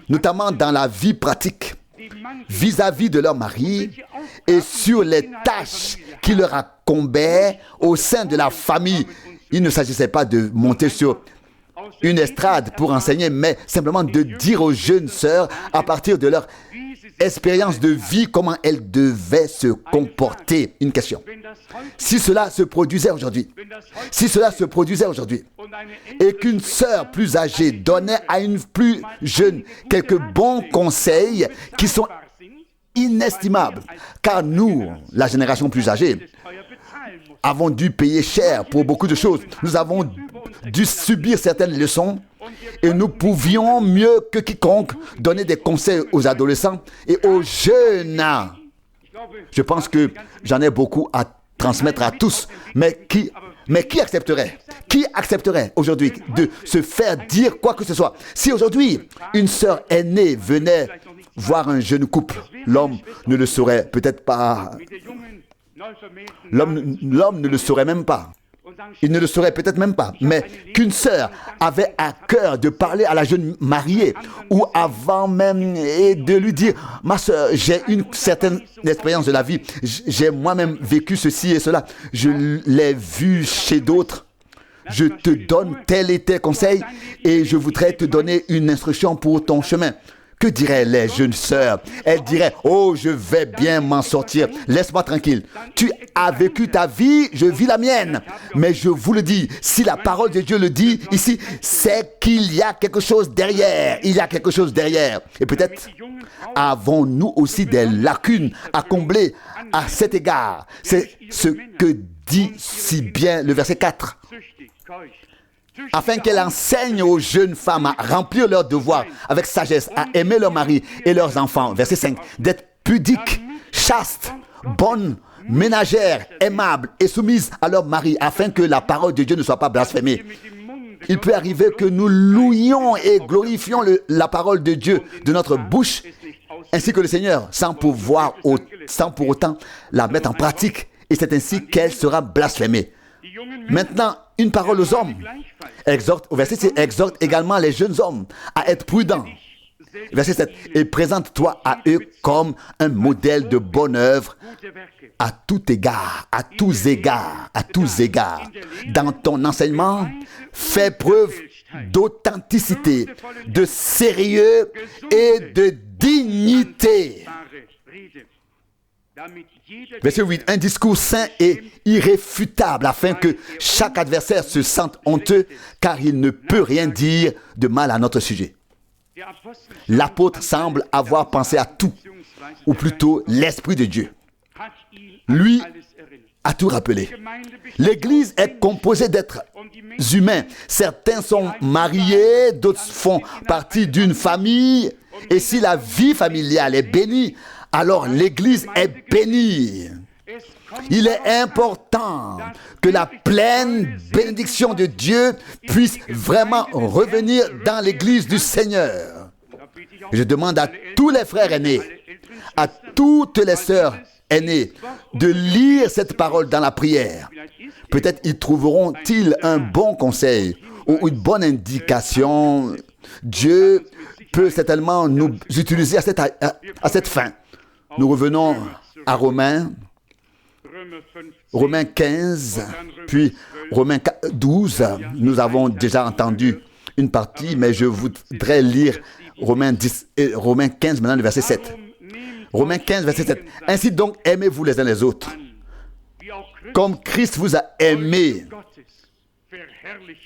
notamment dans la vie pratique, vis-à-vis de leur mari et sur les tâches qui leur incombaient au sein de la famille. Il ne s'agissait pas de monter sur une estrade pour enseigner, mais simplement de dire aux jeunes sœurs, à partir de leur expérience de vie, comment elles devaient se comporter. Une question. Si cela se produisait aujourd'hui, et qu'une sœur plus âgée donnait à une plus jeune quelques bons conseils qui sont inestimables, car nous, la génération plus âgée, avons dû payer cher pour beaucoup de choses. Nous avons dû subir certaines leçons et nous pouvions mieux que quiconque donner des conseils aux adolescents et aux jeunes. Je pense que j'en ai beaucoup à transmettre à tous, mais qui accepterait aujourd'hui de se faire dire quoi que ce soit? Si aujourd'hui une sœur aînée venait voir un jeune couple, l'homme ne le saurait peut-être pas. L'homme ne le saurait même pas. Il ne le saurait peut-être même pas. Mais qu'une sœur avait à cœur de parler à la jeune mariée, ou avant même, et de lui dire: ma sœur, j'ai une certaine expérience de la vie. J'ai moi-même vécu ceci et cela. Je l'ai vu chez d'autres. Je te donne tel et tel conseil et je voudrais te donner une instruction pour ton chemin. Que diraient les jeunes sœurs? Elles diraient: oh, je vais bien m'en sortir, laisse-moi tranquille. Tu as vécu ta vie, je vis la mienne. Mais je vous le dis, si la parole de Dieu le dit ici, c'est qu'il y a quelque chose derrière. Il y a quelque chose derrière. Et peut-être avons-nous aussi des lacunes à combler à cet égard. C'est ce que dit si bien le verset 4. Afin qu'elle enseigne aux jeunes femmes à remplir leurs devoirs avec sagesse, à aimer leur mari et leurs enfants. Verset 5. D'être pudiques, chastes, bonnes, ménagères, aimables et soumises à leur mari, afin que la parole de Dieu ne soit pas blasphémée. Il peut arriver que nous louions et glorifions la parole de Dieu de notre bouche, ainsi que le Seigneur, sans pour autant la mettre en pratique. Et c'est ainsi qu'elle sera blasphémée. Maintenant, une parole aux hommes. Au verset 6, exhorte également les jeunes hommes à être prudents. Verset 7, et présente-toi à eux comme un modèle de bonne œuvre à tout égard, à tous égards. Dans ton enseignement, fais preuve d'authenticité, de sérieux et de dignité. Verset 8, un discours sain et irréfutable afin que chaque adversaire se sente honteux, car il ne peut rien dire de mal à notre sujet. L'apôtre semble avoir pensé à tout, ou plutôt l'Esprit de Dieu. Lui a tout rappelé. L'Église est composée d'êtres humains. Certains sont mariés, d'autres font partie d'une famille. Et si la vie familiale est bénie, alors l'Église est bénie. Il est important que la pleine bénédiction de Dieu puisse vraiment revenir dans l'Église du Seigneur. Je demande à tous les frères aînés, à toutes les sœurs aînées, de lire cette parole dans la prière. Peut-être y trouveront-ils un bon conseil ou une bonne indication, Dieu peut certainement nous utiliser à cette fin. Nous revenons à Romains 15, puis Romains 12. Nous avons déjà entendu une partie, mais je voudrais lire Romains 15, maintenant le verset 7. Romains 15, verset 7. Ainsi donc, aimez-vous les uns les autres, comme Christ vous a aimés,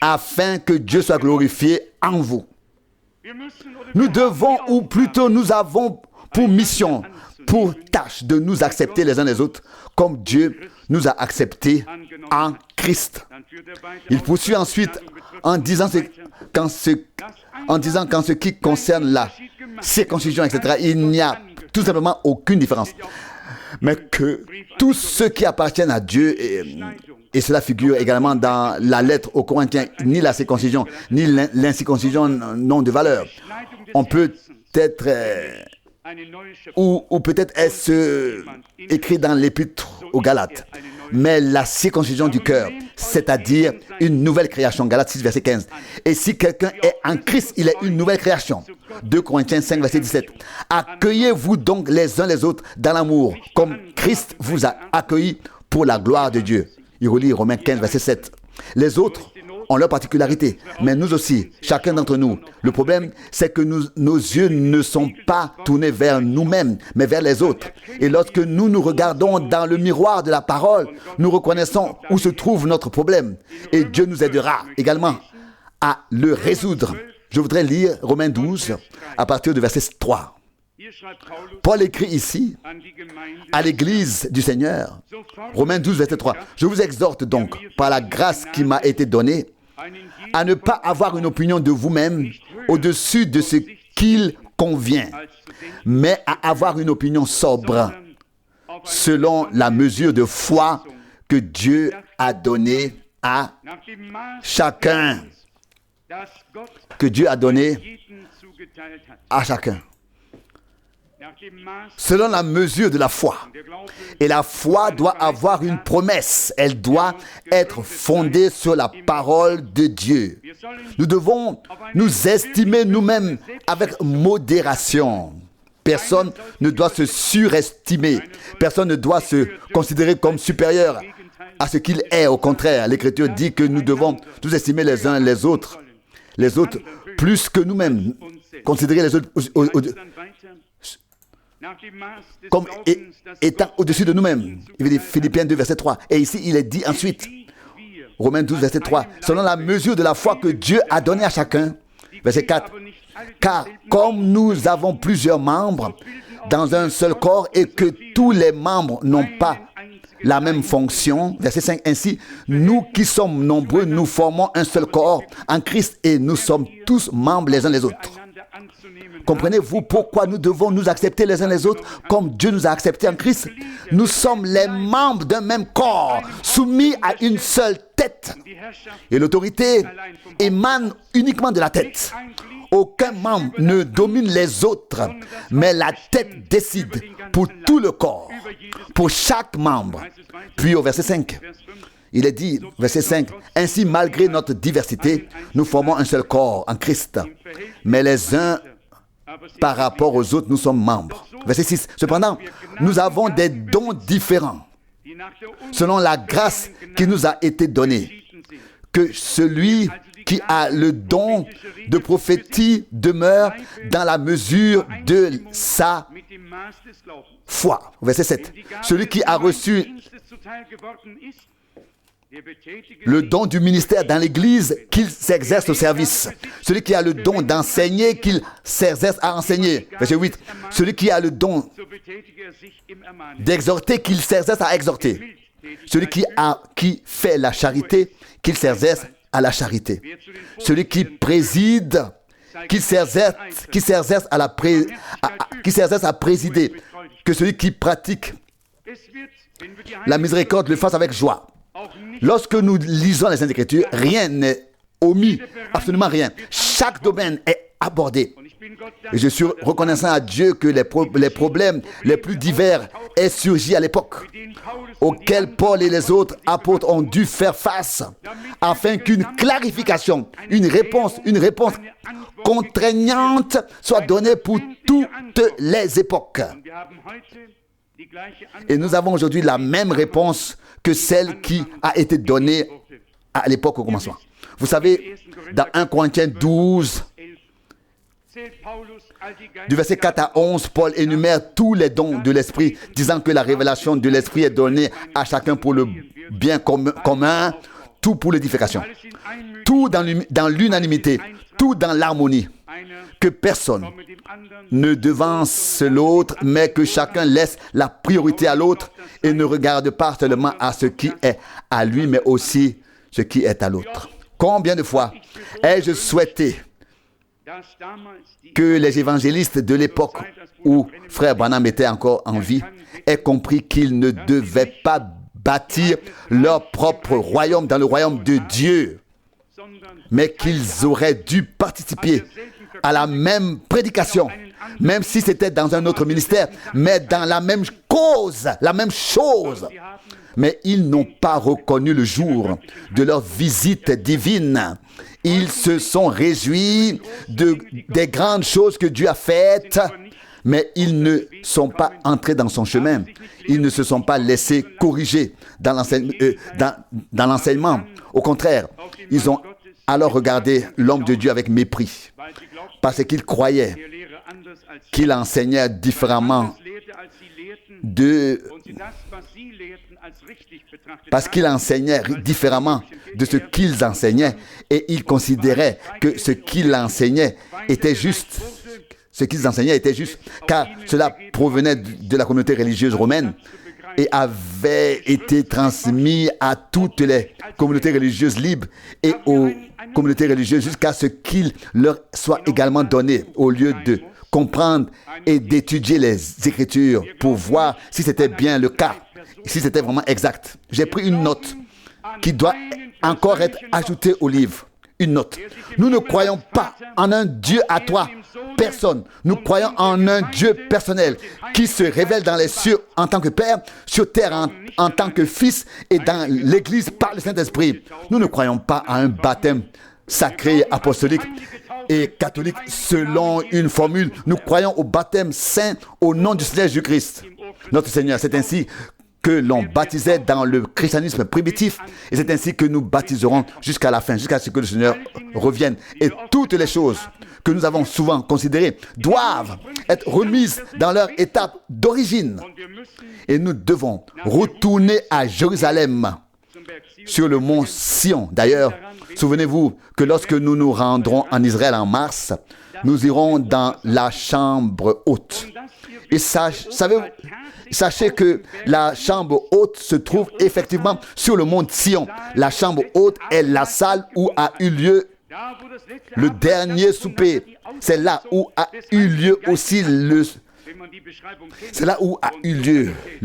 afin que Dieu soit glorifié en vous. Nous devons, ou plutôt nous avons pour mission, pour tâche de nous accepter les uns les autres, comme Dieu nous a acceptés en Christ. Il poursuit ensuite en disant qu'en ce qui concerne la circoncision, etc., il n'y a tout simplement aucune différence. Mais que tous ceux qui appartiennent à Dieu, et cela figure également dans la lettre aux Corinthiens, ni la circoncision, ni l'incirconcision n'ont de valeur. On peut être, ou peut-être est-ce écrit dans l'épître aux Galates, mais la circoncision du cœur, c'est-à-dire une nouvelle création. Galates 6, verset 15. Et si quelqu'un est en Christ, il est une nouvelle création. 2 Corinthiens 5, verset 17. Accueillez-vous donc les uns les autres dans l'amour, comme Christ vous a accueillis pour la gloire de Dieu. Il relit Romains 15, verset 7. Les autres ont leur particularité, mais nous aussi, chacun d'entre nous. Le problème, c'est que nos yeux ne sont pas tournés vers nous-mêmes, mais vers les autres. Et lorsque nous nous regardons dans le miroir de la parole, nous reconnaissons où se trouve notre problème. Et Dieu nous aidera également à le résoudre. Je voudrais lire Romains 12 à partir du verset 3. Paul écrit ici à l'église du Seigneur, Romains 12, verset 3. Je vous exhorte donc, par la grâce qui m'a été donnée, à ne pas avoir une opinion de vous-même au-dessus de ce qu'il convient, mais à avoir une opinion sobre, selon la mesure de foi que Dieu a donnée à chacun. Que Dieu a donné à chacun. Selon la mesure de la foi. Et la foi doit avoir une promesse. Elle doit être fondée sur la parole de Dieu. Nous devons nous estimer nous-mêmes avec modération. Personne ne doit se surestimer. Personne ne doit se considérer comme supérieur à ce qu'il est. Au contraire, l'Écriture dit que nous devons nous estimer les uns les autres plus que nous-mêmes. Considérer les autres comme étant au-dessus de nous-mêmes. Il veut dire Philippiens 2, verset 3. Et ici, il est dit ensuite, Romains 12, verset 3, selon la mesure de la foi que Dieu a donnée à chacun. Verset 4. Car comme nous avons plusieurs membres dans un seul corps et que tous les membres n'ont pas la même fonction. Verset 5. Ainsi, nous qui sommes nombreux, nous formons un seul corps en Christ et nous sommes tous membres les uns les autres. Comprenez-vous pourquoi nous devons nous accepter les uns les autres comme Dieu nous a acceptés en Christ? Nous sommes les membres d'un même corps, soumis à une seule tête. Et l'autorité émane uniquement de la tête. Aucun membre ne domine les autres, mais la tête décide pour tout le corps, pour chaque membre. Puis au verset 5, il est dit, verset 5, « Ainsi, malgré notre diversité, nous formons un seul corps en Christ, mais les uns par rapport aux autres, nous sommes membres. » Verset 6, « Cependant, nous avons des dons différents, selon la grâce qui nous a été donnée, que celui qui a le don de prophétie demeure dans la mesure de sa foi. » Verset 7. Celui qui a reçu le don du ministère dans l'Église, qu'il s'exerce au service. Celui qui a le don d'enseigner, qu'il s'exerce à enseigner. Verset 8. Celui qui a le don d'exhorter, qu'il s'exerce à exhorter. Celui qui fait la charité, qu'il s'exerce à la charité. Celui qui préside, qu'il s'exerce à présider. Que celui qui pratique la miséricorde le fasse avec joie. Lorsque nous lisons les Écritures, rien n'est omis, absolument rien. Chaque domaine est abordé. Et je suis reconnaissant à Dieu que les problèmes les plus divers aient surgi à l'époque, auxquels Paul et les autres apôtres ont dû faire face, afin qu'une clarification, une réponse contraignante soit donnée pour toutes les époques. Et nous avons aujourd'hui la même réponse que celle qui a été donnée à l'époque au commencement. Vous savez, dans 1 Corinthiens 12, du verset 4 à 11, Paul énumère tous les dons de l'Esprit, disant que la révélation de l'Esprit est donnée à chacun pour le bien commun, tout pour l'édification, tout dans l'unanimité, tout dans l'harmonie, que personne ne devance l'autre, mais que chacun laisse la priorité à l'autre et ne regarde pas seulement à ce qui est à lui, mais aussi ce qui est à l'autre. Combien de fois ai-je souhaité que les évangélistes de l'époque où frère Branham était encore en vie aient compris qu'ils ne devaient pas bâtir leur propre royaume dans le royaume de Dieu, mais qu'ils auraient dû participer à la même prédication, même si c'était dans un autre ministère, mais dans la même cause, la même chose. Mais ils n'ont pas reconnu le jour de leur visite divine. Ils se sont réjouis des grandes choses que Dieu a faites, mais ils ne sont pas entrés dans son chemin. Ils ne se sont pas laissés corriger dans l'enseignement. Au contraire, ils ont alors regardé l'homme de Dieu avec mépris, parce qu'ils croyaient qu'il enseignait différemment parce qu'il enseignait différemment de ce qu'ils enseignaient, et ils considéraient que ce qu'ils enseignaient était juste. Ce qu'ils enseignaient était juste, car cela provenait de la communauté religieuse romaine et avait été transmis à toutes les communautés religieuses libres et aux communautés religieuses jusqu'à ce qu'il leur soit également donné, au lieu de comprendre et d'étudier les Écritures pour voir si c'était bien le cas, si c'était vraiment exact. J'ai pris une note qui doit encore être ajoutée au livre. Une note. Nous ne croyons pas en un Dieu à trois personnes. Nous croyons en un Dieu personnel qui se révèle dans les cieux en tant que Père, sur terre en tant que Fils et dans l'Église par le Saint-Esprit. Nous ne croyons pas à un baptême sacré, apostolique et catholique selon une formule. Nous croyons au baptême saint au nom du Seigneur Jésus-Christ, notre Seigneur. C'est ainsi que l'on baptisait dans le christianisme primitif, et c'est ainsi que nous baptiserons jusqu'à la fin, jusqu'à ce que le Seigneur revienne. Et toutes les choses que nous avons souvent considérées doivent être remises dans leur étape d'origine. Et nous devons retourner à Jérusalem, sur le mont Sion. D'ailleurs, souvenez-vous que lorsque nous nous rendrons en Israël en mars, nous irons dans la chambre haute. Et sachez que la chambre haute se trouve effectivement sur le mont Sion. La chambre haute est la salle où a eu lieu le dernier souper. C'est là où a eu lieu aussi le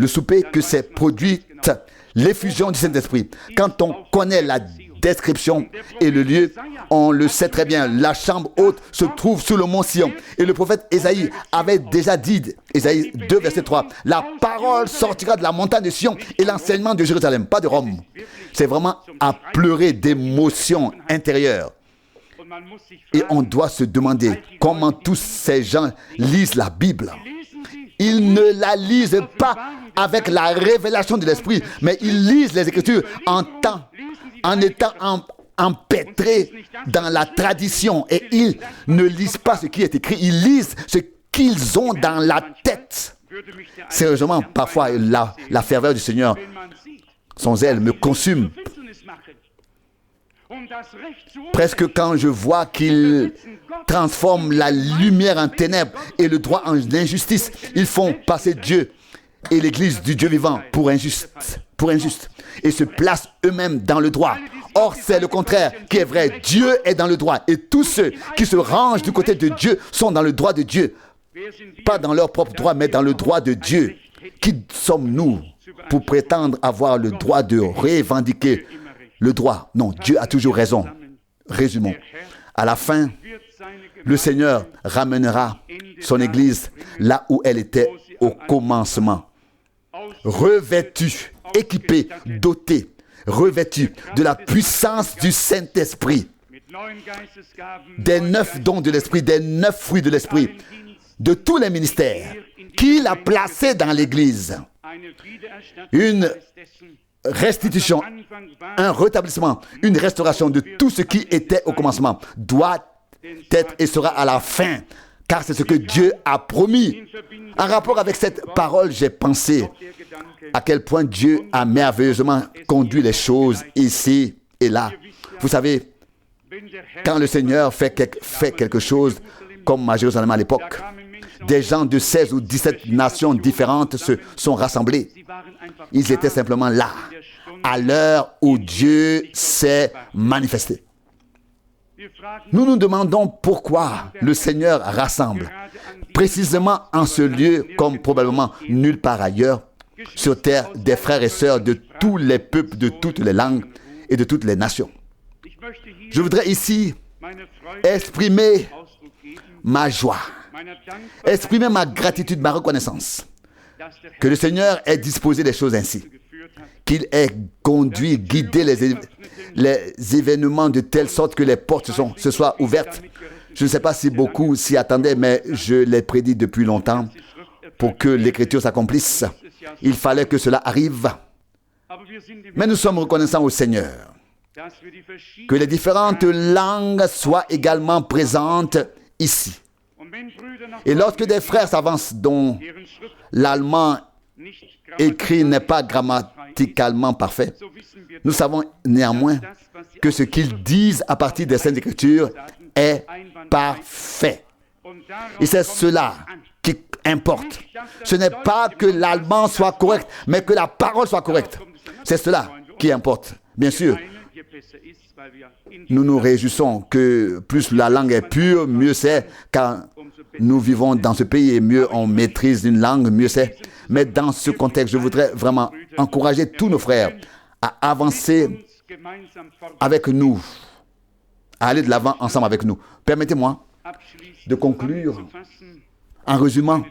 souper que s'est produite l'effusion du Saint-Esprit. Quand on connaît la description et le lieu, on le sait très bien. La chambre haute se trouve sur le mont Sion. Et le prophète Ésaïe avait déjà dit, Ésaïe 2, verset 3, « La parole sortira de la montagne de Sion et l'enseignement de Jérusalem, pas de Rome. » C'est vraiment à pleurer d'émotion intérieure. Et on doit se demander comment tous ces gens lisent la Bible. Ils ne la lisent pas avec la révélation de l'Esprit, mais ils lisent les Écritures en étant empêtrés dans la tradition. Et ils ne lisent pas ce qui est écrit, ils lisent ce qu'ils ont dans la tête. Sérieusement, parfois, la ferveur du Seigneur, son zèle me consume. Presque quand je vois qu'il transforme la lumière en ténèbres et le droit en injustice, ils font passer Dieu et l'Église du Dieu vivant pour injuste, et se placent eux-mêmes dans le droit. Or, c'est le contraire qui est vrai. Dieu est dans le droit, et tous ceux qui se rangent du côté de Dieu sont dans le droit de Dieu. Pas dans leur propre droit, mais dans le droit de Dieu. Qui sommes-nous pour prétendre avoir le droit de revendiquer le droit? Non, Dieu a toujours raison. Résumons. À la fin, le Seigneur ramènera son Église là où elle était au commencement. Revêtue, équipée, dotée, revêtue de la puissance du Saint-Esprit, des 9 dons de l'Esprit, des 9 fruits de l'Esprit, de tous les ministères qu'il a placés dans l'Église. Une restitution, un rétablissement, une restauration de tout ce qui était au commencement doit être et sera à la fin, car c'est ce que Dieu a promis. En rapport avec cette parole, j'ai pensé à quel point Dieu a merveilleusement conduit les choses ici et là. Vous savez, quand le Seigneur fait quelque chose, comme à Jérusalem à l'époque, des gens de 16 ou 17 nations différentes se sont rassemblés. Ils étaient simplement là, à l'heure où Dieu s'est manifesté. Nous nous demandons pourquoi le Seigneur rassemble précisément en ce lieu, comme probablement nulle part ailleurs, sur terre, des frères et sœurs de tous les peuples, de toutes les langues et de toutes les nations. Je voudrais ici exprimer ma joie, exprimer ma gratitude, ma reconnaissance, que le Seigneur ait disposé les choses ainsi, qu'il ait conduit, guidé les événements de telle sorte que les portes se soient ouvertes. Je ne sais pas si beaucoup s'y attendaient, mais je l'ai prédit depuis longtemps pour que l'Écriture s'accomplisse. Il fallait que cela arrive. Mais nous sommes reconnaissants au Seigneur que les différentes langues soient également présentes ici. Et lorsque des frères s'avancent dont l'allemand écrit n'est pas grammaticalement parfait, nous savons néanmoins que ce qu'ils disent à partir des Saintes Écritures est parfait. Et c'est cela qui importe. Ce n'est pas que l'allemand soit correct, mais que la parole soit correcte. C'est cela qui importe. Bien sûr, nous nous réjouissons que plus la langue est pure, mieux c'est, car nous vivons dans ce pays et mieux on maîtrise une langue, mieux c'est. Mais dans ce contexte, je voudrais vraiment encourager tous nos frères à avancer avec nous, à aller de l'avant ensemble avec nous. Permettez-moi de conclure en résumant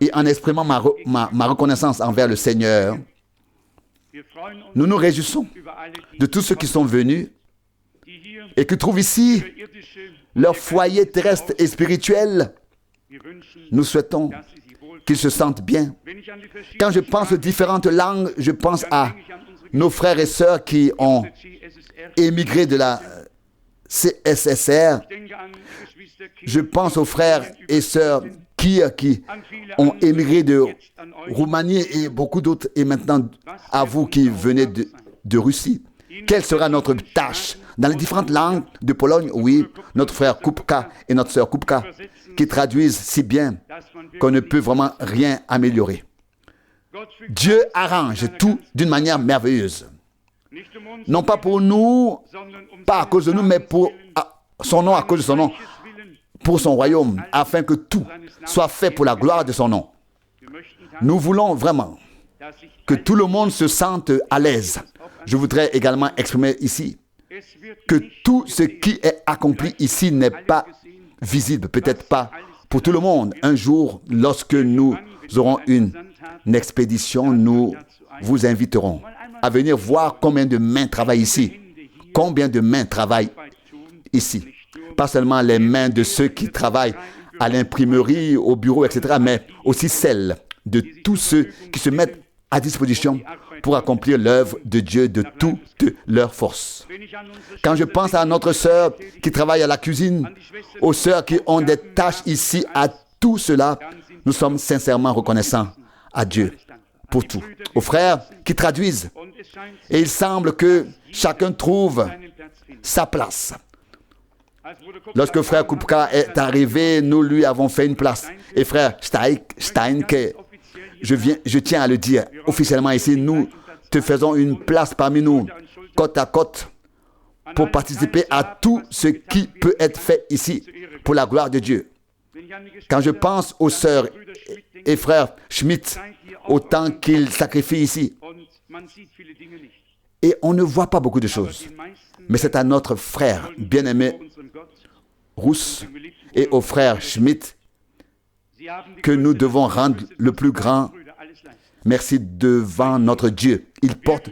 et en exprimant ma reconnaissance envers le Seigneur. Nous nous réjouissons de tous ceux qui sont venus et qui trouvent ici leur foyer terrestre et spirituel. Nous souhaitons qu'ils se sentent bien. Quand je pense aux différentes langues, je pense à nos frères et sœurs qui ont émigré de la CSSR. Je pense aux frères et sœurs qui ont émigré de Roumanie et beaucoup d'autres, et maintenant à vous qui venez de Russie. Quelle sera notre tâche dans les différentes langues de Pologne? Oui, notre frère Kupka et notre sœur Kupka qui traduisent si bien qu'on ne peut vraiment rien améliorer. Dieu arrange tout d'une manière merveilleuse. Non pas pour nous, pas à cause de nous, mais pour son nom, à cause de son nom, pour son royaume, afin que tout soit fait pour la gloire de son nom. Nous voulons vraiment que tout le monde se sente à l'aise. Je voudrais également exprimer ici que tout ce qui est accompli ici n'est pas visible, peut-être pas pour tout le monde. Un jour, lorsque nous aurons une expédition, nous vous inviterons à venir voir combien de mains travaillent ici. Combien de mains travaillent ici. Pas seulement les mains de ceux qui travaillent à l'imprimerie, au bureau, etc., mais aussi celles de tous ceux qui se mettent à disposition pour accomplir l'œuvre de Dieu de toute leur force. Quand je pense à notre sœur qui travaille à la cuisine, aux sœurs qui ont des tâches ici, à tout cela, nous sommes sincèrement reconnaissants à Dieu pour tout. Aux frères qui traduisent, et il semble que chacun trouve sa place. Lorsque frère Kupka est arrivé, nous lui avons fait une place. Et frère Steinke, je tiens à le dire officiellement ici, nous te faisons une place parmi nous, côte à côte, pour participer à tout ce qui peut être fait ici pour la gloire de Dieu. Quand je pense aux sœurs et frères Schmitt, autant qu'ils sacrifient ici, et on ne voit pas beaucoup de choses, mais c'est à notre frère bien-aimé Rousse et au frère Schmidt que nous devons rendre le plus grand merci devant notre Dieu. Il porte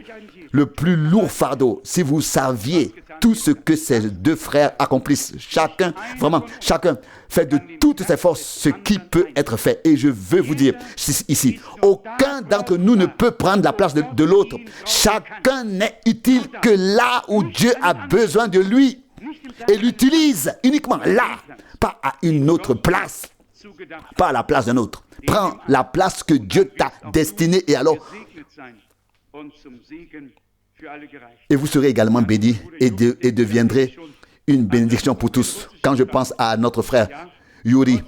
le plus lourd fardeau. Si vous saviez tout ce que ces deux frères accomplissent, chacun fait de toutes ses forces ce qui peut être fait. Et je veux vous dire ici, aucun d'entre nous ne peut prendre la place de l'autre. Chacun n'est utile que là où Dieu a besoin de lui et l'utilise uniquement là, pas à une autre place, pas à la place d'un autre. Prends la place que Dieu t'a destinée et alors et vous serez également bénis et deviendrez une bénédiction pour tous. Quand je pense à notre frère Yuri,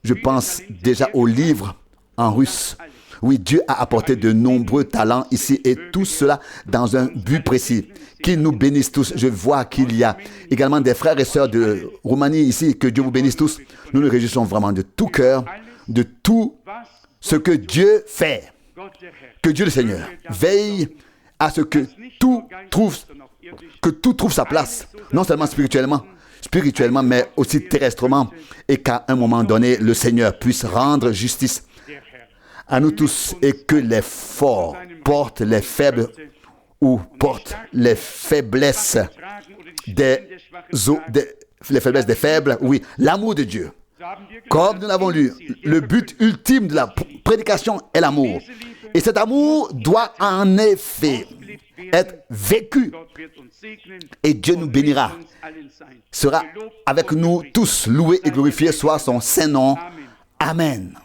je pense déjà au livre en russe. Oui, Dieu a apporté de nombreux talents ici et tout cela dans un but précis. Qu'il nous bénisse tous. Je vois qu'il y a également des frères et sœurs de Roumanie ici. Que Dieu vous bénisse tous. Nous nous réjouissons vraiment de tout cœur, de tout ce que Dieu fait. Que Dieu le Seigneur veille à ce que tout trouve sa place, non seulement spirituellement, mais aussi terrestrement, et qu'à un moment donné, le Seigneur puisse rendre justice à nous tous et que les forts portent les faibles ou portent les faiblesses des faibles, oui, l'amour de Dieu. Comme nous l'avons lu, le but ultime de la prédication est l'amour. Et cet amour doit en effet être vécu. Et Dieu nous bénira, sera avec nous tous. Loué et glorifié soit son saint nom. Amen.